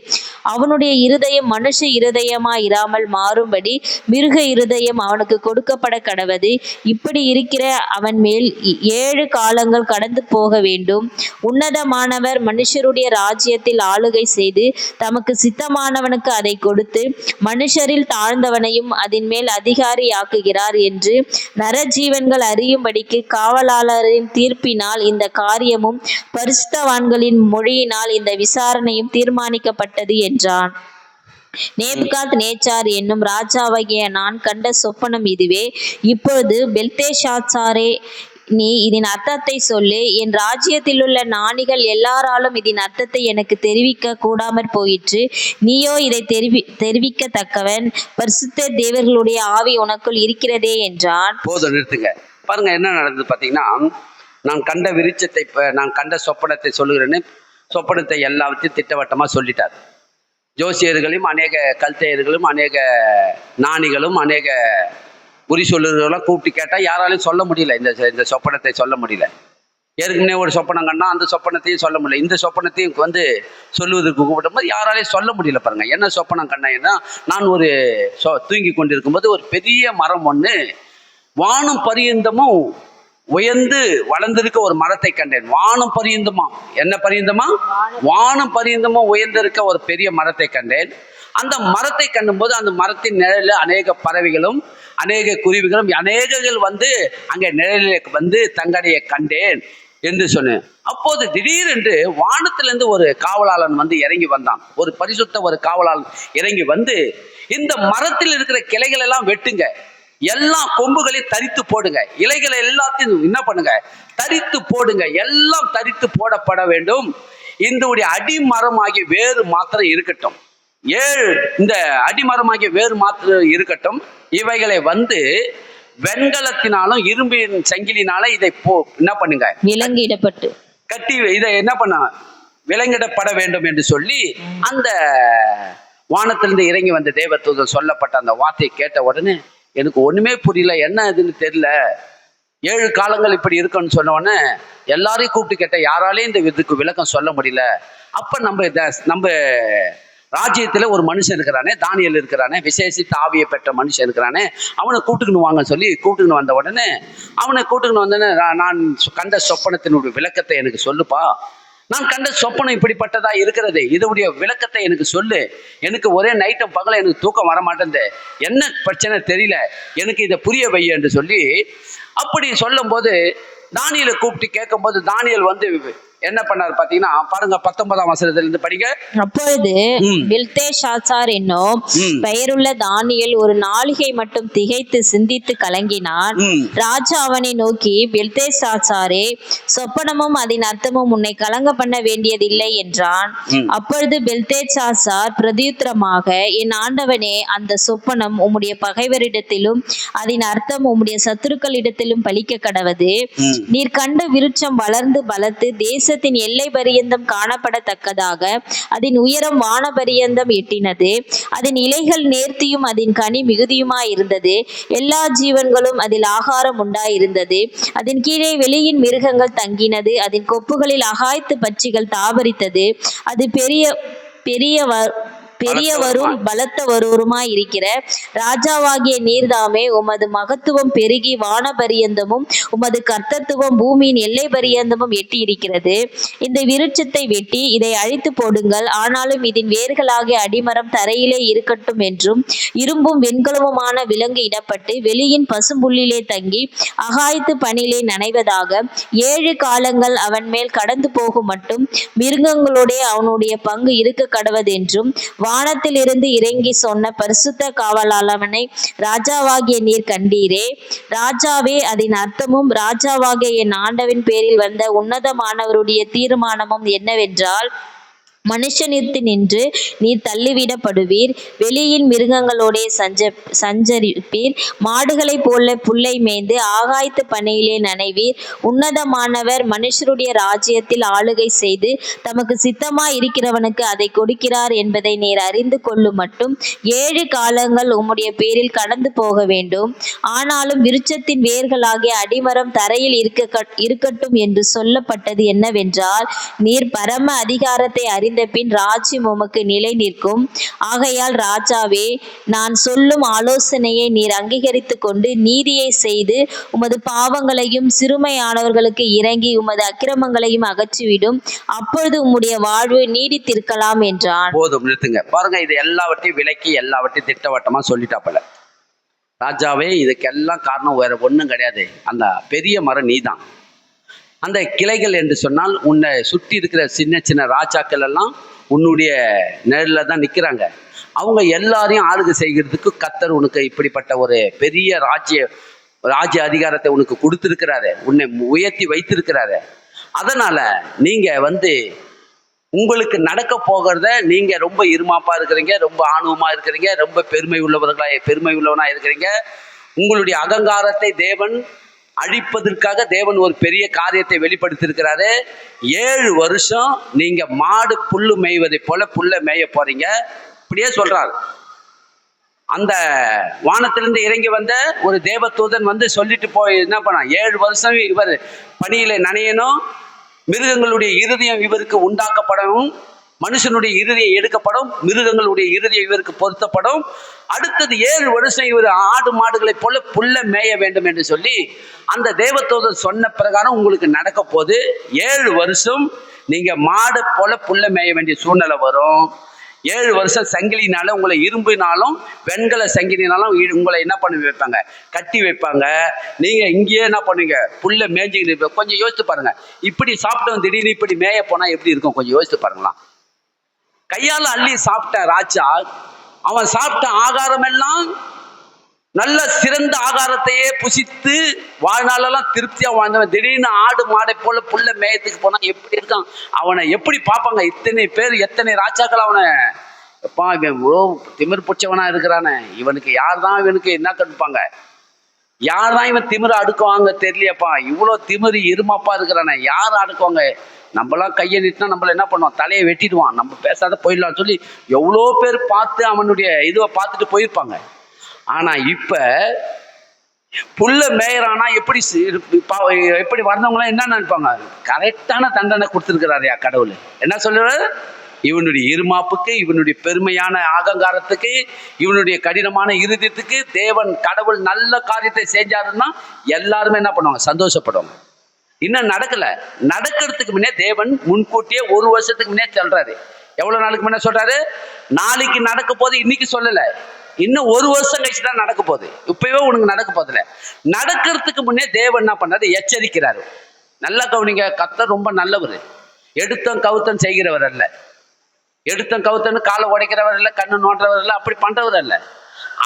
அவனுடைய இருதயம் மனுஷ இருதயமாயிராமல் மாறும்படி மிருக இருதயம் அவனுக்கு கொடுக்கப்பட கடவது. இப்படி இருக்கிற அவன் மேல் 7 காலங்கள் கடந்து போக வேண்டும். உன்னதமானவர் மனுஷருடைய ராஜ்யத்தில் ஆளுகை செய்து தமக்கு சித்தமானவனுக்கு அதை கொடுத்து மனுஷரில் தாழ்ந்தவனையும் அதன் மேல் அதிகாரியாக்குகிறார் என்று நரஜீவன்கள் அறியும்படிக்கு காவலாளரின் தீர்ப்பினால் இந்த காரியமும் பரிசுத்தவான்களின் மொழியினால் இந்த விசாரணையும் தீர்மானிக்கப்பட்டது என்றான். நேபுகாத் நேச்சார் என்னும் ராஜாவாகிய நான் கண்ட சொப்பனம் இதுவே. இப்பொழுது பெல்தேஷாத்சாரே, நீ இதன் அர்த்தத்தை சொல்லு. என் ராஜ்யத்திலுள்ள ஞானிகள் எல்லாராலும் இதன் அர்த்தத்தை எனக்கு தெரிவிக்க கூடாமற் போயிற்று. நீயோ இதை தெரிவிக்கத்தக்கவன். பரிசுத்த தேவர்களுடைய ஆவி உனக்குள் இருக்கிறதே என்றான். போதும், நிறுத்துங்க. பாருங்க என்ன நடந்தது பார்த்தீங்கன்னா, நான் கண்ட விருட்சத்தை, நான் கண்ட சொப்பனத்தை சொல்லுகிறேன்னு சொப்பனத்தை எல்லாத்தையும் திட்டவட்டமாக சொல்லிட்டார். ஜோசியர்களையும் அநேக கல்தையர்களும் அநேக ஞானிகளும் அநேக குறி சொல்லுறவர்களாம் கூப்பிட்டு கேட்டால் யாராலையும் சொல்ல முடியல. இந்த சொப்பனத்தை சொல்ல முடியல. ஏற்கனவே ஒரு சொப்பனம் கண்டா அந்த சொப்பனத்தையும் சொல்ல முடியல. இந்த சொப்பனத்தையும் சொல்லுவதற்கு கூப்பிடும் போது யாராலையும் சொல்ல முடியல. பாருங்க என்ன சொப்பனம் கண்டேன்னா, நான் ஒரு தூங்கி கொண்டிருக்கும்போது ஒரு பெரிய மரம் ஒன்று வானம் பரியந்தமும் உயர்ந்து வளர்ந்திருக்க ஒரு மரத்தை கண்டேன். வானம் பரியந்தமா, என்ன பரியந்தமா? வானம் பரியந்தமா உயர்ந்திருக்க ஒரு பெரிய மரத்தை கண்டேன். அந்த மரத்தை கண்டும்போது அந்த மரத்தின் நிழலில் அநேக பறவைகளும் அநேக குருவிகளும் அநேகர்கள் அங்கே நிழலில் தங்கடைய கண்டேன் என்று சொன்னேன். அப்போது திடீரென்று வானத்திலிருந்து ஒரு காவலாளன் இறங்கி வந்தான். ஒரு பரிசுத்த ஒரு காவலாளன் இறங்கி இந்த மரத்தில் இருக்கிற கிளைகள் எல்லாம் வெட்டுங்க, எல்லா கொம்புகளையும் தரித்து போடுங்க, இலைகளை எல்லாத்தையும் என்ன பண்ணுங்க, தரித்து போடுங்க, எல்லாம் தரித்து போடப்பட வேண்டும். இந்த அடிமரமாகிய வேறு மாத்திரம் இருக்கட்டும், இந்த அடிமரமாகிய வேறு மாத்திரம் இருக்கட்டும். இவைகளை வெண்கலத்தினாலும் இரும்பின் சங்கிலினால இதை என்ன பண்ணுங்க, விலங்கிடப்பட்டு கட்டி இதை என்ன பண்ண விலங்கிடப்பட வேண்டும் என்று சொல்லி அந்த வானத்திலிருந்து இறங்கி வந்த தேவதூதன் சொல்லப்பட்ட அந்த வார்த்தையை கேட்ட உடனே எனக்கு ஒண்ணுமே புரியல, என்ன இதுன்னு தெரியல. 7 காலங்கள் இப்படி இருக்குன்னு சொன்ன உடனே எல்லாரையும் கூப்பிட்டு கேட்ட, யாராலையும் இந்த இதுக்கு விளக்கம் சொல்ல முடியல. அப்ப நம்ம ராஜ்யத்துல ஒரு மனுஷன் இருக்கிறானே, தானியேல் இருக்கிறானே, விசேஷித்த ஆவியை பெற்ற மனுஷன் இருக்கிறானே, அவனை கூப்பிட்டுக்கணும் வாங்கன்னு சொல்லி கூப்பிட்டுக்கணும் வந்த உடனே நான் கண்ட சொப்பனத்தினுடைய விளக்கத்தை எனக்கு சொல்லுப்பா, நான் கண்ட சொப்பனம் இப்படிப்பட்டதா இருக்கிறது, இதனுடைய விளக்கத்தை எனக்கு சொல்லு, எனக்கு ஒரே நைட்டும் பகல எனக்கு தூக்கம் வரமாட்டேன், என்ன பிரச்சனை தெரியல, எனக்கு இதை புரிய வை என்று சொல்லி அப்படி சொல்லும் போது தானியேலை கூப்பிட்டு கேட்கும் போது தானியேல் என்ன பண்ணாரு பாத்தீங்கன்னா, பாருங்க 19ஆம் வசனத்திலிருந்து படிங்க. அப்பொழுது பெல்தேஷாத்சார் என்னும் பெயருள்ள தானியேல் ஒரு நாளிகை மட்டும் திகைத்து சிந்தித்து கலங்கினான். ராஜா அவனை நோக்கி, பெல்தேஷாத்சாரே, சொப்பனமும் அதன் அர்த்தமும் உன்னை கலங்க பண்ண வேண்டியதில்லை என்றான். அப்பொழுது பெல்தேஷாத்சார் பிரதியுத்தரமாக, என் ஆண்டவனே, அந்த சொப்பனம் உம்முடைய பகைவரிடத்திலும் அதன் அர்த்தம் உம்முடைய சத்துருக்களிடத்திலும் பலிக்க கடவது. நீர் கண்ட விருட்சம் வளர்ந்து பலத்து தேசத்தின் எல்லை பரியந்தம் காணப்படத்தக்கதாக அதன் உயரம் வான பரியந்தம் எட்டினது. அதன் இலைகள் நேர்த்தியும் அதன் கனி மிகுதியுமாயிருந்தது. எல்லா ஜீவன்களும் அதில் ஆகாரம் உண்டாயிருந்தது. அதன் கீழே வெளியின் மிருகங்கள் தங்கினது. அதன் கொப்புகளில் அகாய்த்து பட்சிகள் தாபரித்தது. அது பெரியவரும் பலத்தவருமாய் இருக்கிற ராஜாவாகிய நீர்தாமே, உமது மகத்துவம் பெருகி வான பரியந்தமும் உமது கர்த்தத்துவம் பூமியின் எல்லை பரியந்தமும் எட்டி இருக்கிறது. இந்த விருட்சத்தை வெட்டி இதை அழித்து போடுங்கள், ஆனாலும் இதன் வேர்களாகிய அடிமரம் தரையிலே இருக்கட்டும் என்றும் இரும்பும் வெண்கலமுமான விலங்கு இடப்பட்டு வெளியின் பசும்புல்லிலே தங்கி அகாய்த்து பனிலே நனைவதாக. 7 காலங்கள் அவன் மேல் கடந்து போகும் மட்டும் மிருகங்களோடே அவனுடைய பங்கு இருக்க கடவதென்றும் வானத்திலிருந்து இறங்கி சொன்ன பரிசுத்த காவலாளனை ராஜாவாகிய நீர் கண்டீரே. ராஜாவே, அதன் அர்த்தமும் ராஜாவாகிய என் ஆண்டவின் பேரில் வந்த உன்னதமானவருடைய தீர்மானமும் என்னவென்றால், மனுஷனித்து நின்று நீர் தள்ளிவிடப்படுவீர். வெளியின் மிருகங்களோடே சஞ்சரிப்பீர். மாடுகளைப் போல புல்லை மேய்ந்து ஆகாயத்து பனியிலே நனைவீர். உன்னதமானவர் மனுஷருடைய ராஜ்யத்தில் ஆளுகை செய்து தமக்கு சித்தமாய் இருக்கிறவனுக்கு அதை கொடுக்கிறார் என்பதை நீர் அறிந்து கொள்ளும் மட்டும் 7 காலங்கள் உம்முடைய பேரில் கடந்து போக வேண்டும். ஆனாலும் விருட்சத்தின் வேர்களாகிய அடிமரம் தரையில் இருக்கட்டும் என்று சொல்லப்பட்டது என்னவென்றால், நீர் பரம அதிகாரத்தை அறிந்த பின் ராஜ்யம் உமக்கு நிலை நிற்கும். ஆகையால் ராஜாவே, நான் சொல்லும் ஆலோசனையை நீர் அங்கீகரித்துக் கொண்டு நீதியை செய்து உமது பாவங்களையும் சிறுமையானவர்களுக்கு இறங்கி உமது அக்கிரமங்களையும் அகற்றிவிடும். அப்பொழுது உம்முடைய வாழ்வு நீடித்திருக்கலாம் என்றான். போதும், நிறுத்துங்க. பாருங்க, இது எல்லாவற்றையும் விலக்கி எல்லாவற்றையும் திட்டவட்டமா சொல்லிட்டாப்பல. ராஜாவே, இதுக்கெல்லாம் காரணம் வேற ஒன்றும் கிடையாது. அந்த பெரிய மரம் நீதான். அந்த கிளைகள் என்று சொன்னால் உன்னை சுற்றி இருக்கிற சின்ன சின்ன ராஜாக்கள் எல்லாம் உன்னுடைய நேரில் தான் நிற்கிறாங்க. அவங்க எல்லாரையும் ஆளுகை செய்கிறதுக்கு கர்த்தர் உனக்கு இப்படிப்பட்ட ஒரு பெரிய ராஜ்ய அதிகாரத்தை உனக்கு கொடுத்துருக்கிறாரு, உன்னை உயர்த்தி வைத்திருக்கிறாரு. அதனால நீங்க உங்களுக்கு நடக்க போகிறத நீங்க ரொம்ப இருமாப்பா இருக்கிறீங்க, ரொம்ப ஆணவமா இருக்கிறீங்க, ரொம்ப பெருமை உள்ளவனா இருக்கிறீங்க. உங்களுடைய அகங்காரத்தை தேவன் அழிப்பதற்காக தேவன் ஒரு பெரிய காரியத்தை வெளிப்படுத்தியிருக்கிறாரு. 7 வருஷம் நீங்க மாடு புல்லு மேய்வதை போல புல்ல மேய போறீங்க. இப்படியே சொல்றாரு. அந்த வானத்திலிருந்து இறங்கி வந்த ஒரு தேவதூதன் சொல்லிட்டு போய் என்ன பண்ணா, 7 வருஷம் இவர் பணியில நனையணும், மிருகங்களுடைய இருதயம் இவருக்கு உண்டாக்கப்படவும், மனுஷனுடைய இருதயம் எடுக்கப்படும், மிருகங்களுடைய இருதயம் இவருக்கு பொருத்தப்படும். அடுத்தது 7 வருஷம் இவர் ஆடு மாடுகளை போல புல்ல மேய வேண்டும் என்று சொல்லி அந்த தேவதூதன் சொன்ன பிரகாரம் உங்களுக்கு நடக்க போது 7 வருஷம் நீங்க மாடு போல புல்ல மேய வேண்டிய சூழ்நிலை வரும். 7 வருஷம் சங்கிலினால உங்களை இரும்பினாலும் வெண்கல சங்கிலினாலும் உங்களை என்ன பண்ணி வைப்பாங்க, கட்டி வைப்பாங்க. நீங்க இங்கேயே என்ன பண்ணுவீங்க, புல்ல மேய்ஞ்சிக்கிட்டு. கொஞ்சம் யோசித்து பாருங்க. இப்படி சாப்பிட்டவன் திடீர்னு இப்படி மேய போனா எப்படி இருக்கும், கொஞ்சம் யோசித்து பாருங்களா. கையால் அள்ளி சாப்பிட்ட ராஜா, அவன் சாப்பிட்ட ஆகாரம் எல்லாம் நல்ல சிறந்த ஆகாரத்தையே புசித்து வாழ்நாளெல்லாம் திருப்தியா வாழ்ந்தவன் திடீர்னு ஆடு மாடை போல புல்ல மேயத்துக்கு போனா எப்படி இருக்கான், அவனை எப்படி பார்ப்பாங்க? இத்தனை பேர், எத்தனை ராஜாக்கள் அவனை எப்பா இவன் திமிர் பிடிச்சவனா இருக்கிறானே, இவனுக்கு யார் தான் இவனுக்கு என்ன கண்டுப்பாங்க, யார் தான் இவன் திமிர அடுக்குவாங்க தெரியலையப்பா, இவ்வளோ திமிரு இருமாப்பா இருக்கிறானே, யார் அடுக்குவாங்க? நம்மளாம் கையை நீட்டினா நம்மள என்ன பண்ணுவான், தலையை வெட்டிடுவான், நம்ம பேசாத போயிடலாம்னு சொல்லி எவ்வளோ பேர் பார்த்து அவனுடைய இதுவை பார்த்துட்டு போயிருப்பாங்க. ஆனா இப்ப புல்ல மேயறானா எப்படி வந்தவங்களாம் என்ன நினைப்பாங்க, கரெக்டான தண்டனை கொடுத்துருக்கிறாரையா கடவுள். என்ன சொல்லுவாரு, இவனுடைய இருமாப்புக்கு, இவனுடைய பெருமையான அகங்காரத்துக்கு, இவனுடைய கடினமான இருதயத்துக்கு தேவன் கடவுள் நல்ல காரியத்தை செஞ்சாருன்னா எல்லாருமே என்ன பண்ணுவாங்க, சந்தோஷப்படுவாங்க. இன்னும் நடக்கல, நடக்கிறதுக்கு முன்னே தேவன் முன்கூட்டியே 1 வருஷத்துக்கு முன்னே சொல்றாரு. எவ்வளவு நாளுக்கு முன்னே சொல்றாரு, நாளைக்கு நடக்க போது இன்னைக்கு சொல்லல, இன்னும் 1 வருஷம் கழிச்சு தான் நடக்க போகுது. இப்பவே உனக்கு நடக்க போதில்ல, நடக்கிறதுக்கு முன்னே தேவன் என்ன பண்றாரு, எச்சரிக்கிறாரு. நல்லா கவனிங்க, கர்த்தர் ரொம்ப நல்லவர். எடுத்தம் கவுத்தம் செய்கிறவர் அல்ல, எடுத்தம் கவுத்தன்னு காலை உடைக்கிறவர் இல்லை, கண்ணு நோண்டுறவர் இல்லை, அப்படி பண்றவர் அல்ல.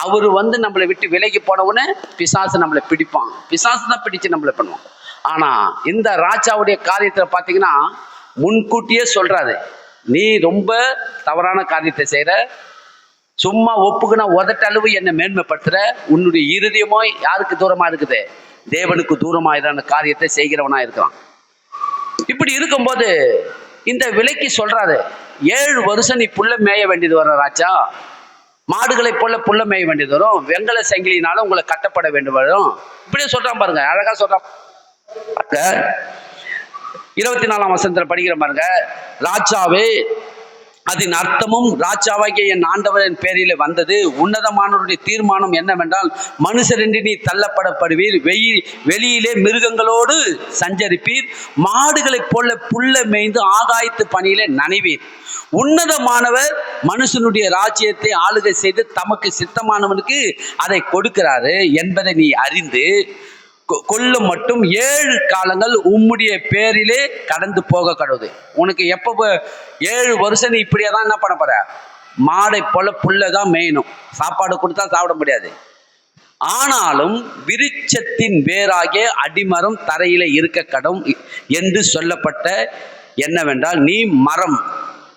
அவரு நம்மளை விட்டு விலகி போனவுடனே பிசாசு நம்மளை பிடிப்பான், பிசாசு தான் பிடிச்சு நம்மளை பண்ணுவான். ஆனா இந்த ராஜாவுடைய காரியத்துல பாத்தீங்கன்னா முன்கூட்டியே சொல்றாரு, நீ ரொம்ப தவறான காரியத்தை செய்யற, சும்மா ஒப்புக்குனா உதட்டளவு என்னை மேன்மைப்படுத்துற, உன்னுடைய இருதயமோ யாருக்கு தூரமா இருக்குது, தேவனுக்கு தூரமா இதான காரியத்தை செய்கிறவனா இருக்கிறான். இப்படி இருக்கும்போது இந்த விலைக்கு சொல்றாரு, 7 வருஷம் நீ புல்ல மேய வேண்டியது வர ராஜா, மாடுகளை போல புல்ல மேய வேண்டியது வரும், வெங்கல சங்கிலினால உங்களை கட்டப்பட வேண்டியது வரும். இப்படியே சொல்றான் பாருங்க, அழகா சொல்றான். 24ஆம் வசனத்துல படிக்கிற பாருங்க, ராஜாவே, அதன் அர்த்தமும் ராஜாவாகிய என் ஆண்டவரின் பேரில் வந்தது. உன்னதமானவருடைய தீர்மானம் என்னவென்றால், மனுஷரென்று நீ தள்ளப்படப்படுவீர், வெளியிலே மிருகங்களோடு சஞ்சரிப்பீர், மாடுகளைப் போல புல்ல மேய்ந்து ஆகாயத்து பணியிலே நனைவீர். உன்னதமானவர் மனுஷனுடைய ராஜ்யத்தை ஆளுகை செய்து தமக்கு சித்தமானவனுக்கு அதை கொடுக்கிறாரு என்பதை நீ அறிந்து கொள்ளும் மட்டும் 7 காலங்கள் உம்முடைய பேரிலே கடந்து போக கடவுது. உனக்கு எப்போ 7 வருஷம் நீ இப்படியே தான் என்ன பண்ண போற, மாடை போல புல்லதான் மேயணும், சாப்பாடு கொடுத்தா சாப்பிட முடியாது. ஆனாலும் விருட்சத்தின் வேறாகிய அடிமரம் தரையில இருக்க கடும் என்று சொல்லப்பட்ட என்னவென்றால், நீ மரம்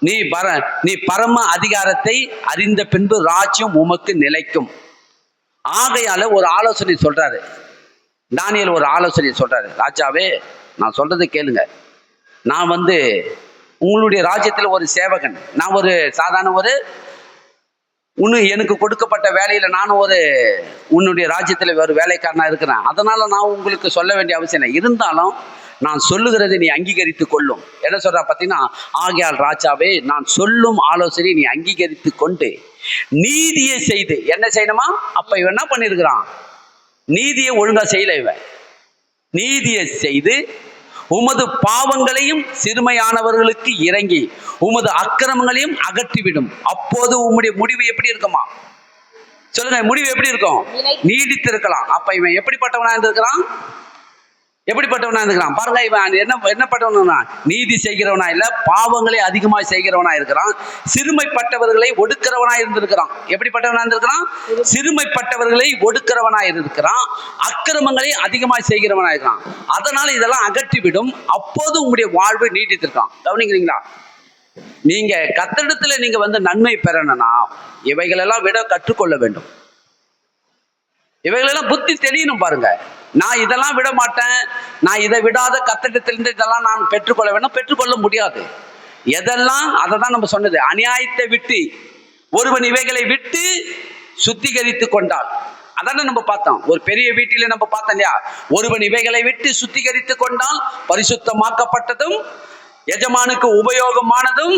நீ பரம அதிகாரத்தை அறிந்த பின்பு ராஜ்யம் உமக்கு நிலைக்கும். ஆகையால ஒரு ஆலோசனை சொல்றாரு தானியேல், ஒரு ஆலோசனை சொல்றாரு. ராஜாவே, நான் சொல்றதை கேளுங்க. நான் உங்களுடைய ராஜ்யத்தில் ஒரு சேவகன். நான் ஒரு சாதாரண எனக்கு கொடுக்கப்பட்ட வேலையில நானும் உன்னுடைய ராஜ்யத்தில் ஒரு வேலைக்காரனா இருக்கிறேன். அதனால நான் உங்களுக்கு சொல்ல வேண்டிய அவசியம் இல்லை. இருந்தாலும் நான் சொல்லுகிறதை நீ அங்கீகரித்து கொள்ளும். என்ன சொல்றா பார்த்தீங்கன்னா, ஆகையால் ராஜாவே, நான் சொல்லும் ஆலோசனை நீ அங்கீகரித்து கொண்டு நீதியை செய்து என்ன செய்யணுமா? அப்ப இவன் என்ன பண்ணிருக்கிறான்? நீதியை ஒழுங்கா செய்யல. இவன் நீதியை செய்து உமது பாவங்களையும் சிறுமையானவர்களுக்கு இறங்கி உமது அக்கிரமங்களையும் அகற்றிவிடும். அப்போது உம்முடைய முடிவு எப்படி இருக்குமா? சொல்லுங்க, முடிவு எப்படி இருக்கும்? நீடித்து இருக்கலாம். அப்ப இவன் எப்படிப்பட்டவனா இருந்திருக்கிறான்? பாருங்க, இவன் என்னப்பட்டவனா? நீதி செய்கிறவனா இல்ல, பாவங்களை அதிகமாக செய்கிறவனா இருக்கிறான். சிறுமைப்பட்டவர்களை ஒடுக்கிறவனா இருந்திருக்கிறான். எப்படிப்பட்டவனா இருந்திருக்கிறான்? சிறுமைப்பட்டவர்களை ஒடுக்கிறவனா இருந்திருக்கிறான். அக்கிரமங்களை அதிகமாக செய்கிறவனா இருக்கிறான். அதனால இதெல்லாம் அகற்றிவிடும். அப்போது உங்களுடைய வாழ்வு நீடித்திருக்கான். கவனிக்கிறீங்களா? நீங்க கர்த்தரிடத்துல நீங்க நன்மை பெறணும்னா இவைகளெல்லாம் விட கற்றுக்கொள்ள வேண்டும். இவைகளெல்லாம் புத்தி தெரியணும். பாருங்க, நான் இதெல்லாம் விட மாட்டேன், நான் இதை விடாத கர்த்தரிடத்திலிருந்து இதெல்லாம் நான் பெற்றுக்கொள்ள வேண்டும், பெற்றுக்கொள்ள முடியாது. எதெல்லாம் அதை தான் நம்ம சொன்னது. அநியாயத்தை விட்டு ஒருவன் இவைகளை விட்டு சுத்திகரித்து கொண்டால், அதான நம்ம பார்த்தோம். ஒரு பெரிய வீட்டில நம்ம பார்த்தோம் இல்லையா? ஒருவன் இவைகளை விட்டு சுத்திகரித்து கொண்டால் பரிசுத்தமாக்கப்பட்டதும் எஜமானுக்கு உபயோகமானதும்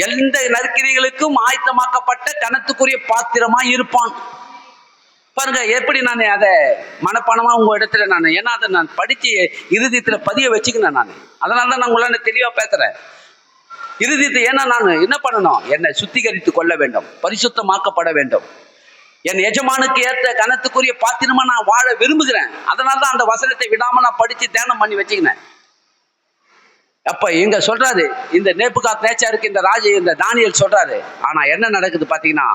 எந்த நற்கிரிகளுக்கும் ஆயத்தமாக்கப்பட்ட கனத்துக்குரிய பாத்திரமாய் இருப்பான். பாருங்க, எப்படி நான் அதை மனப்பானமா உங்க இடத்துல ஏன்னா அதை நான் படிச்சு இருதயத்துல பதிய வச்சுக்கினேன். அதனாலதான் நான் உங்களை தெளிவா பேசுறேன். இருதயத்தை ஏன்னா நான் என்ன பண்ணணும்? என்னை சுத்திகரித்து கொள்ள வேண்டும், பரிசுத்தமாக்கப்பட வேண்டும். என் எஜமானுக்கு ஏற்ற கனத்துக்குரிய பாத்திரமா நான் வாழ விரும்புகிறேன். அதனாலதான் அந்த வசனத்தை விடாம நான் படிச்சு தியானம் பண்ணி வச்சுக்கினேன். அப்ப இங்க சொல்றாரு, இந்த நேபுகாத் நேச்சாருக்கு இந்த தானியேல் சொல்றாரு. ஆனா என்ன நடக்குது பாத்தீங்கன்னா,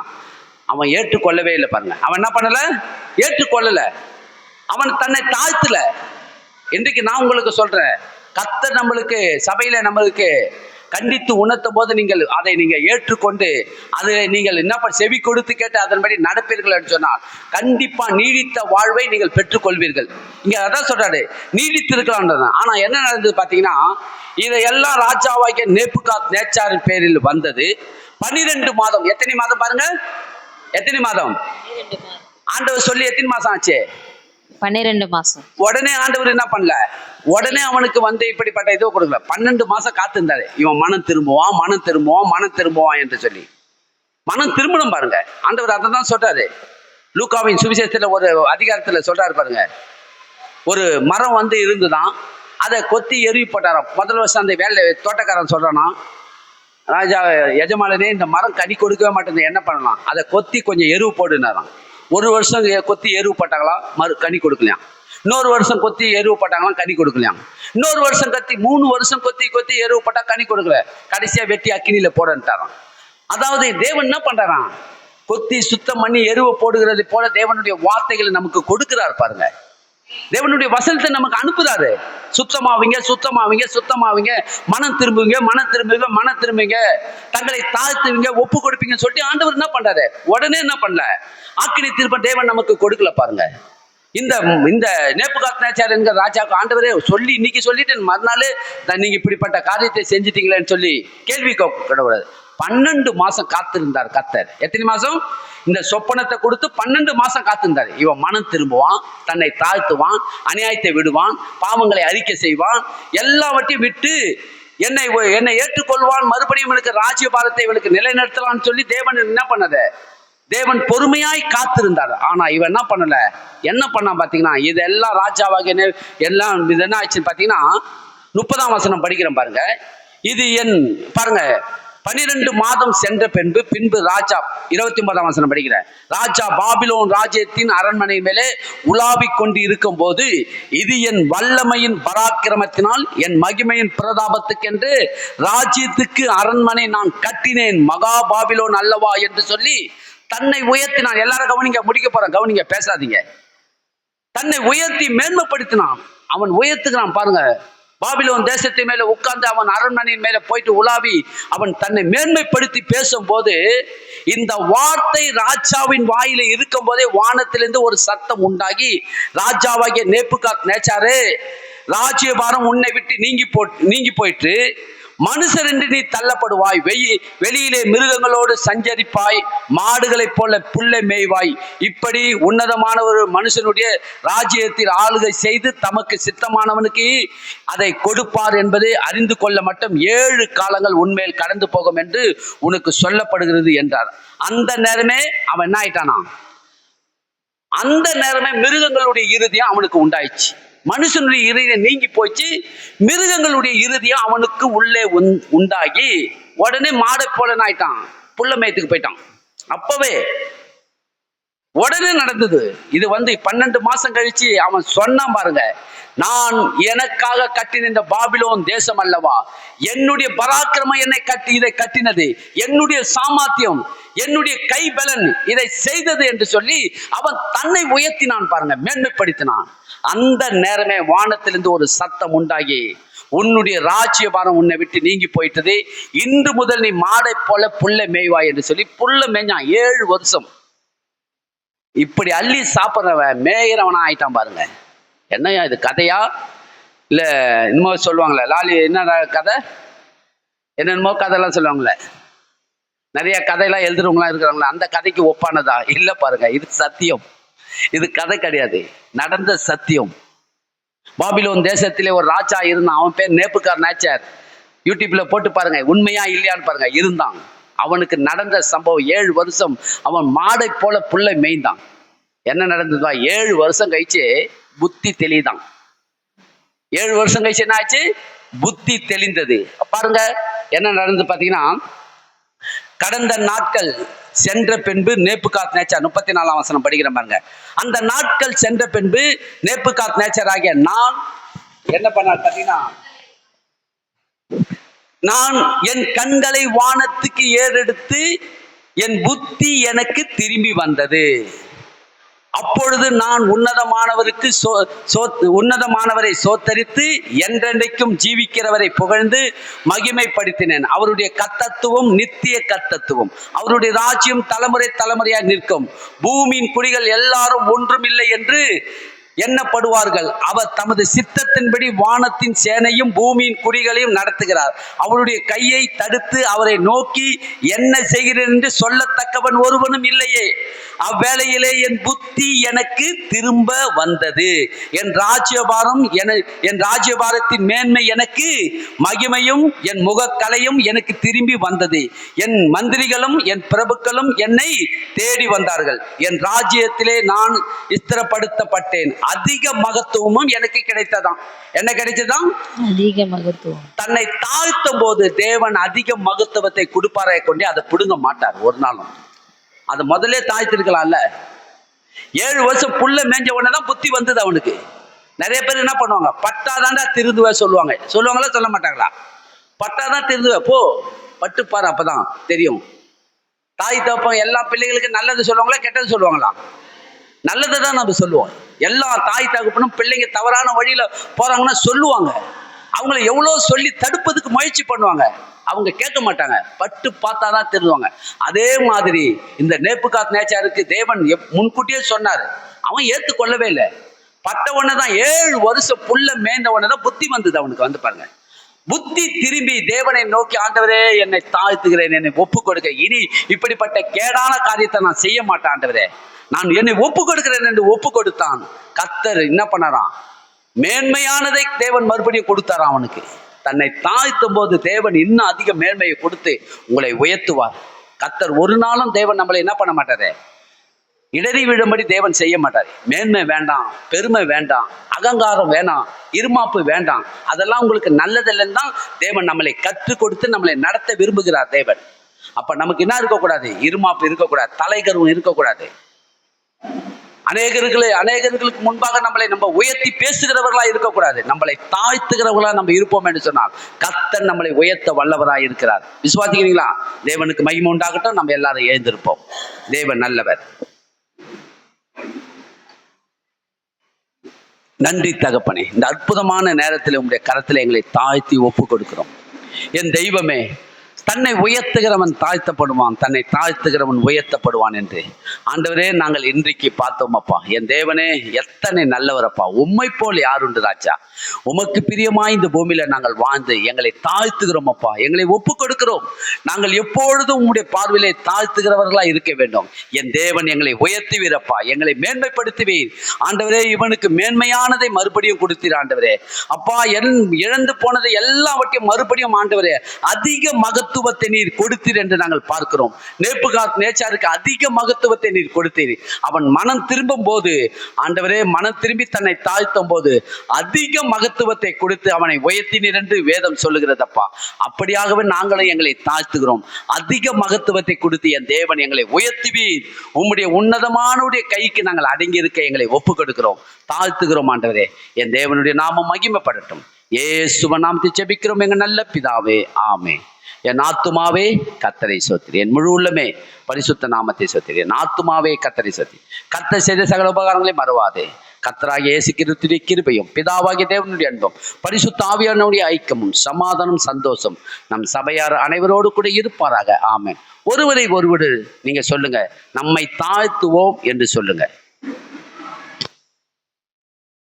அவன் ஏற்றுக்கொள்ளவே இல்லை. பாருங்க, அவன் என்ன பண்ணல? ஏற்றுக்கொள்ளல. அவன் தன்னை தாழ்த்தல. இன்றைக்கு நான் உங்களுக்கு சொல்றேன், கர்த்தர் நம்மளுக்கு சபையில நம்மளுக்கு கண்டித்து உணர்த்தும் போது நீங்கள் அதை ஏற்றுக்கொண்டு அது நீங்கள் என்ன செவி கொடுத்து கேட்டு அதன்படி நடப்பீர்கள் என்று சொன்னால் கண்டிப்பா நீடித்த வாழ்வை நீங்கள் பெற்றுக்கொள்வீர்கள். இங்க அதான் சொல்றாரு, நீடித்து இருக்கலாம். ஆனா என்ன நடந்தது பாத்தீங்கன்னா, இதையெல்லாம் ராஜாவாகிய நேபுகாத் நேச்சாரின் பேரில் வந்தது. 12 மாதம். எத்தனை மாதம் பாருங்க? எத்தனை மாதம்? ஆண்டவர் சொல்லி எத்தனை மாசம் ஆச்சு? 12 மாசம். உடனே ஆண்டவர் என்ன பண்ணல? உடனே அவனுக்கு இப்படிப்பட்ட இதோ கொடுக்கல. 12 மாசம் காத்திருந்தாரு. இவன் மனம் திரும்புவான் என்று சொல்லி மனம் திரும்பணும். பாருங்க, ஆண்டவர் அதை தான் சொல்றாரு. லூக்காவின் சுவிசேஷத்துல ஒரு அதிகாரத்துல சொல்றாரு பாருங்க. ஒரு மரம் இருந்துதான், அதை கொத்தி எருவி போட்டாராம். முதல் வருஷம் அந்த வேலை தோட்டக்காரன் சொல்றானா, ராஜா எஜமானனே, இந்த மரம் கனி கொடுக்கவே மாட்டேங்குது, என்ன பண்ணலாம்? அதை கொத்தி கொஞ்சம் எருவு போடுனாராம். ஒரு வருஷம் கொத்தி எருவு போட்டாங்களாம், கனி கொடுக்கலையாம். இன்னொரு வருஷம் கொத்தி எருவு போட்டாங்களாம், கனி கொடுக்கலையாம். இன்னொரு வருஷம் 3 வருஷம் கொத்தி எருவு போட்டா கனி கொடுக்கல. கடைசியா வெட்டி அக்கினியில போடன்ட்டாராம். அதாவது தேவன் என்ன பண்றாராம்? கொத்தி சுத்தம் பண்ணி எருவை போடுகிறது போல தேவனுடைய வார்த்தைகளை நமக்கு கொடுக்கிறார். பாருங்க, தேவனுடைய வசனத்தை நமக்கு அனுப்புறாரு. சுத்தமாவீங்க, மனம் திரும்புவீங்க, தங்களை தாழ்த்துவீங்க, ஒப்பு கொடுப்பீங்கன்னு சொல்லிட்டு ஆண்டவர் என்ன பண்றாரு? உடனே என்ன பண்ணல? ஆக்கினி திருப்ப தேவன் நமக்கு கொடுக்கல. பாருங்க, இந்த நேபுகாத் நேச்சார் என்கிற ராஜாவுக்கு ஆண்டவரே சொல்லி இன்னைக்கு சொல்லிட்டு மறுநாள் நீங்க இப்படிப்பட்ட காரியத்தை செஞ்சிட்டீங்களேன்னு சொல்லி கேள்வி கேட்கக்கூடாது. 12 மாசம் காத்திருந்தார் கர்த்தர். எத்தனை மாசம்? இந்த சொப்பனத்தை கொடுத்து 12 மாசம் காத்திருந்தார். இவன் மனம் திரும்புவான், தன்னை தாழ்த்துவான், அநியாயத்தை விடுவான், பாவங்களை அறிக்கை செய்வான், எல்லாவற்றையும் விட்டு என்னை ஏற்றுக்கொள்வான், மறுபடியும் இவனுக்கு ராஜ்யபாரத்தை இவனுக்கு நிலைநிறுத்தலான்னு சொல்லி தேவன் என்ன பண்ணது? தேவன் பொறுமையாய் காத்திருந்தார். ஆனா இவன் என்ன பண்ணான் பாத்தீங்கன்னா, இதெல்லாம் ராஜாவாக எல்லாம் இது என்ன ஆச்சுன்னு பாத்தீங்கன்னா, 30ஆம் வசனம் படிக்கிறேன் பாருங்க. இது பாருங்க, 12 மாதம் சென்ற பின்பு ராஜா 29ஆம் வசனம் படிக்கிறேன். ராஜா பாபிலோன் ராஜ்யத்தின் அரண்மனை மேலே உலாவிக் கொண்டு இருக்கும் போது, இது என் வல்லமையின் பராக்கிரமத்தினால் என் மகிமையின் பிரதாபத்துக்கென்று ராஜ்யத்துக்கு அரண்மனை நான் கட்டினேன், மகா பாபிலோன் அல்லவா என்று சொல்லி தன்னை உயர்த்தினான். எல்லாரும் கவனிங்க, முடிக்க போறேன், கவனிங்க, பேசாதீங்க. தன்னை உயர்த்தி மேன்மைப்படுத்தினான். அவன் உயர்த்துக்கிறான். பாருங்க, பாபிலோன் தேசத்தின் மேல உட்கார்ந்து அவன் அரண்மனையின் மேல போயிட்டு உலாவி அவன் தன்னை மேன்மைப்படுத்தி பேசும்போது, இந்த வார்த்தை ராஜாவின் வாயில இருக்கும் போதே வானத்திலிருந்து ஒரு சத்தம் உண்டாகி, ராஜாவாகிய நேபுகாத் நேச்சாரே, ராஜ்யபாரம் உன்னை விட்டு நீங்கி போயிட்டு மனுஷர் என்று நீ தள்ளப்படுவாய், வெளியிலே மிருகங்களோடு சஞ்சரிப்பாய், மாடுகளைப் போல புல்லை மேய்வாய். இப்படி உன்னதமான ஒரு மனுஷனுடைய ராஜ்யத்தில் ஆளுகை செய்து தமக்கு சித்தமானவனுக்கு அதை கொடுப்பார் என்பதை அறிந்து கொள்ள மட்டும் 7 காலங்கள் உன்மேல் கடந்து போகும் என்று உனக்கு சொல்லப்படுகிறது என்றார். அந்த நேரமே அவன் என்ன ஆயிட்டானா? அந்த நேரமே மிருகங்களுடைய இறுதியம் அவனுக்கு உண்டாயிடுச்சு. மனுஷனுடைய இறுதியம் நீங்கி போச்சு, மிருகங்களுடைய இறுதியம் அவனுக்கு உள்ளே உண்டாகி உடனே மாடை போல ஆயிட்டான், புள்ள மேயத்துக்கு போயிட்டான். அப்பவே உடனே நடந்தது. இது 12 மாசம் கழிச்சு அவன் சொன்னான் பாருங்க, நான் எனக்காக கட்டின இந்த பாபிலோன் தேசம் அல்லவா, என்னுடைய பராக்கிரமம் இதை கட்டினது, என்னுடைய சாமர்த்தியம், என்னுடைய கைபலன் இதை செய்தது என்று சொல்லி அவன் தன்னை உயர்த்தினான் பாருங்க, மேன்மைப்படுத்தினான். அந்த நேரமே வானத்திலிருந்து ஒரு சத்தம் உண்டாகி, உன்னுடைய ராஜ்யபாரம் உன்னை விட்டு நீங்கி போயிட்டது, இன்று முதல் நீ மாடை போல புல்லை மேய்வாய் என்று சொல்லி புல்ல மேய்ஞ்சான் 7 வருஷம். இப்படி அள்ளி சாப்பிட்றவன் மேயிறவனா ஆயிட்டான் பாருங்க. என்னையா இது கதையா இல்ல என்னமோ சொல்லுவாங்களே லாலி, என்ன கதை, என்னென்னமோ கதையெல்லாம் சொல்லுவாங்களே, நிறைய கதையெல்லாம் எழுதுறவங்களாம் இருக்கிறாங்களா, அந்த கதைக்கு ஒப்பானதா? இல்லை பாருங்க, இது சத்தியம், இது கதை கிடையாது, நடந்த சத்தியம். பாபிலோன் தேசத்திலே ஒரு ராஜா இருந்தான், அவன் பேர் நேபுகாத் நேச்சார். யூடியூப்ல போட்டு பாருங்க, உண்மையா இல்லையான்னு பாருங்க. இருந்தான், அவனுக்கு நடந்த சம்பவம் 7 வருஷம் அவன் மாடை போல புல்லை மேய்ந்தான். என்ன நடந்ததா? 7 வருஷம் கழிச்சு புத்தி தெளிதான். 7 வருஷம் கழிச்சு என்ன ஆச்சு? புத்தி தெளிந்தது. பாருங்க என்ன நடந்து பாத்தீங்கன்னா, கடந்த நாட்கள் சென்ற பின்பு நேபுகாத் நேச்சார், 34ஆம் வசனம் படிக்கிற பாருங்க. அந்த நாட்கள் சென்ற பின்பு நேபுகாத் நேச்சார் ஆகிய நான் என்ன பண்ணார் பார்த்தீங்கன்னா, நான் என் கண்களை வானத்துக்கு ஏறெடுத்து என் புத்தி எனக்கு திரும்பி வந்தது. அப்பொழுது நான் உன்னதமானவரை சோத்தரித்து என்றென்றைக்கும் ஜீவிக்கிறவரை புகழ்ந்து மகிமைப்படுத்தினேன். அவருடைய கர்த்தத்துவம் நித்திய கர்த்தத்துவம், அவருடைய ராஜ்யம் தலைமுறை தலைமுறையாக நிற்கும். பூமியின் குடிகள் எல்லாரும் ஒன்றுமில்லை என்று எண்ணப்படுவார்கள். அவர் தமது சித்தத்தின்படி வானத்தின் சேனையும் பூமியின் குடிகளையும் நடத்துகிறார். அவருடைய கையை தடுத்து அவரை நோக்கி என்ன செய்கிறேன் என்று சொல்லத்தக்கவன் ஒருவனும் இல்லையே. அவ்வேளையிலே என் புத்தி எனக்கு திரும்ப வந்தது. என் ராஜ்யபாரத்தின் மேன்மை எனக்கு மகிமையும் என் முகக்கலையும் எனக்கு திரும்பி வந்தது. என் மந்திரிகளும் என் பிரபுக்களும் என்னை தேடி வந்தார்கள். என் ராஜ்யத்திலே நான் ஸ்திரப்படுத்தப்பட்டேன். அதிக மகத்துவமும் எனக்கு கிடைத்ததாம். என்ன கிடைச்சதாம்? அதிக மகத்துவம். தன்னை தாழ்த்தும் போது தேவன் அதிக மகத்துவத்தை கொடுப்பாரே கொண்டு அதை பிடுங்க மாட்டார் ஒரு நாளும். அது முதலே தாழ்த்திருக்கலாம்ல. 7 வருஷம் புல்ல மேஞ்ச உடனே தான் புத்தி வந்தது அவனுக்கு. நிறைய பேர் என்ன பண்ணுவாங்க, பட்டாதான்டா திருந்துவ சொல்லுவாங்களா சொல்ல மாட்டாங்களா? பட்டாதான் திருந்துவ, போ பட்டு பாரு, அப்பதான் தெரியும். தாய் தகப்பன் எல்லா பிள்ளைகளுக்கும் நல்லது சொல்லுவாங்களா கெட்டது சொல்லுவாங்களா? நல்லதை தான் நம்ம சொல்லுவோம். எல்லா தாய் தகப்பனும் பிள்ளைங்க தவறான வழியில போறாங்கன்னா சொல்லுவாங்க. அவங்கள எவ்வளோ சொல்லி தடுப்பதுக்கு முயற்சி பண்ணுவாங்க, அவங்க கேட்க மாட்டாங்க. பட்டு பார்த்தாதான் திருந்துவாங்க. அதே மாதிரி இந்த நேபுகாத் நேச்சாருக்கு தேவன் முன்கூட்டியே சொன்னார், அவன் ஏற்றுக்கொள்ளவே இல்லை. பட்ட உடனே தான் 7 வருஷம் புல்ல மேய்ந்த உடனே தான் புத்தி வந்தது அவனுக்கு. பாருங்க, புத்தி திரும்பி தேவனை நோக்கி, ஆண்டவரே என்னை தாழ்த்துகிறேன், என்னை ஒப்பு கொடுக்க, இனி இப்படிப்பட்ட கேடான காரியத்தை நான் செய்ய மாட்டேன் ஆண்டவரே, நான் என்னை ஒப்பு கொடுக்கிறேன் என்று ஒப்பு கொடுத்தான். கர்த்தர் என்ன பண்ணாராம்? மேன்மையானதை தேவன் மறுபடியும் கொடுத்தாராம் அவனுக்கு. தன்னை தாழ்த்தும் போது தேவன் இன்னும் அதிக மேன்மையை கொடுத்து உங்களை உயர்த்துவார். கர்த்தர் ஒரு நாளும் தேவன் நம்மளை என்ன பண்ண மாட்டாரு, இடறி விழும்படி தேவன் செய்ய மாட்டார். மேன்மை வேண்டாம், பெருமை வேண்டாம், அகங்காரம் வேண்டாம், இருமாப்பு வேண்டாம். அதெல்லாம் உங்களுக்கு நல்லதில்லைன்னு தான் தேவன் நம்மளை கற்றுக் கொடுத்து நம்மளை நடத்த விரும்புகிறார் தேவன். அப்ப நமக்கு என்ன இருக்கக்கூடாது? இருமாப்பு இருக்கக்கூடாது, தலைகருவம் இருக்கக்கூடாது. அநேகர்களுக்கு முன்பாக நம்ம உயர்த்தி பேசுகிறவர்களா இருக்கக்கூடாது. நம்மளை தாழ்த்துகிறவர்களா நம்ம இருப்போம் என்று சொன்னால் கர்த்தர் நம்மளை உயர்த்த வல்லவராய் இருக்கிறார். விசுவாசிக்கிறீங்களா? தேவனுக்கு மகிமை உண்டாகட்டும். நம்ம எல்லாரும் எழுந்திருப்போம். தேவன் நல்லவர். நன்றி தகப்பனே, இந்த அற்புதமான நேரத்தில் உங்களுடைய கரத்தில் எங்களை தாழ்த்தி ஒப்பு கொடுக்கிறோம். என் தெய்வமே, தன்னை உயர்த்துகிறவன் தாழ்த்தப்படுவான், தன்னை தாழ்த்துகிறவன் உயர்த்தப்படுவான் என்று ஆண்டவரே நாங்கள் இன்றைக்கு பார்த்தோம் அப்பா. என் தேவனே, எத்தனை நல்லவரப்பா. உம்மை போல் யாருண்டு ராஜா. உமக்கு பிரியமாய் இந்த பூமியில நாங்கள் வாழ்ந்து எங்களை தாழ்த்துகிறோம் அப்பா. எங்களை ஒப்பு கொடுக்கிறோம். நாங்கள் எப்பொழுதும் உம்முடைய பார்வையிலே தாழ்த்துகிறவர்களா இருக்க வேண்டும். என் தேவன் எங்களை உயர்த்துவீரப்பா, எங்களை மேன்மைப்படுத்துவீர் ஆண்டவரே. இவனுக்கு மேன்மையானதை மறுபடியும் கொடுத்தீர் ஆண்டவரே. அப்பா, இழந்து போனதை எல்லாவற்றையும் மறுபடியும் ஆண்டவரே அதிக மகத்துவத்தை நீர் கொடுத்தீர் என்று நாங்கள் பார்க்கிறோம். நேச்சாருக்கு அதிக மகத்துவத்தை நீர் கொடுத்தீர். அவன் மனம் திரும்பும் போது ஆண்டவரே, மனம் திரும்பி தன்னை தாழ்த்தும் போது அதிக மகத்துவத்தை கொடுத்து அவனை உயர்த்தினீர் என்று வேதம் சொல்லுகிறதப்பா. அப்படியாகவே நாங்களும் எங்களை தாழ்த்துகிறோம். அதிக மகத்துவத்தை கொடுத்து என் தேவன் எங்களை உயர்த்துவீர். உம்முடைய உன்னதமானுடைய கைக்கு நாங்கள் அடங்கி இருக்க எங்களை ஒப்பு கொடுக்கிறோம், தாழ்த்துகிறோம் ஆண்டவரே. என் தேவனுடைய நாமம் மகிமைப்படட்டும். இயேசுவின் நாமத்தை ஜெபிக்கிறோம் எங்கள் நல்ல பிதாவே, ஆமென். என் ஆத்துமாவே கர்த்தரை ஸ்தோத்திரி, என் முழு உள்ளமே பரிசுத்த நாமத்தை ஸ்தோத்திரி. என் ஆத்துமாவே கர்த்தரை ஸ்தோத்திரி. கர்த்தர் செய்த சகல உபகாரங்களை மறவாதே. கர்த்தராகிய இயேசு கிறிஸ்துவின் கிருபையும் பிதாவாகிய தேவனுடைய அன்பும் பரிசுத்த ஆவியானவருடைய ஐக்கியமும் சமாதானம் சந்தோஷம் நம் சபையார் அனைவரோடு கூட இருப்பாராக. ஆமென். ஒருவரை ஒருவர் நீங்க சொல்லுங்க, நம்மை தாழ்த்துவோம் என்று சொல்லுங்க.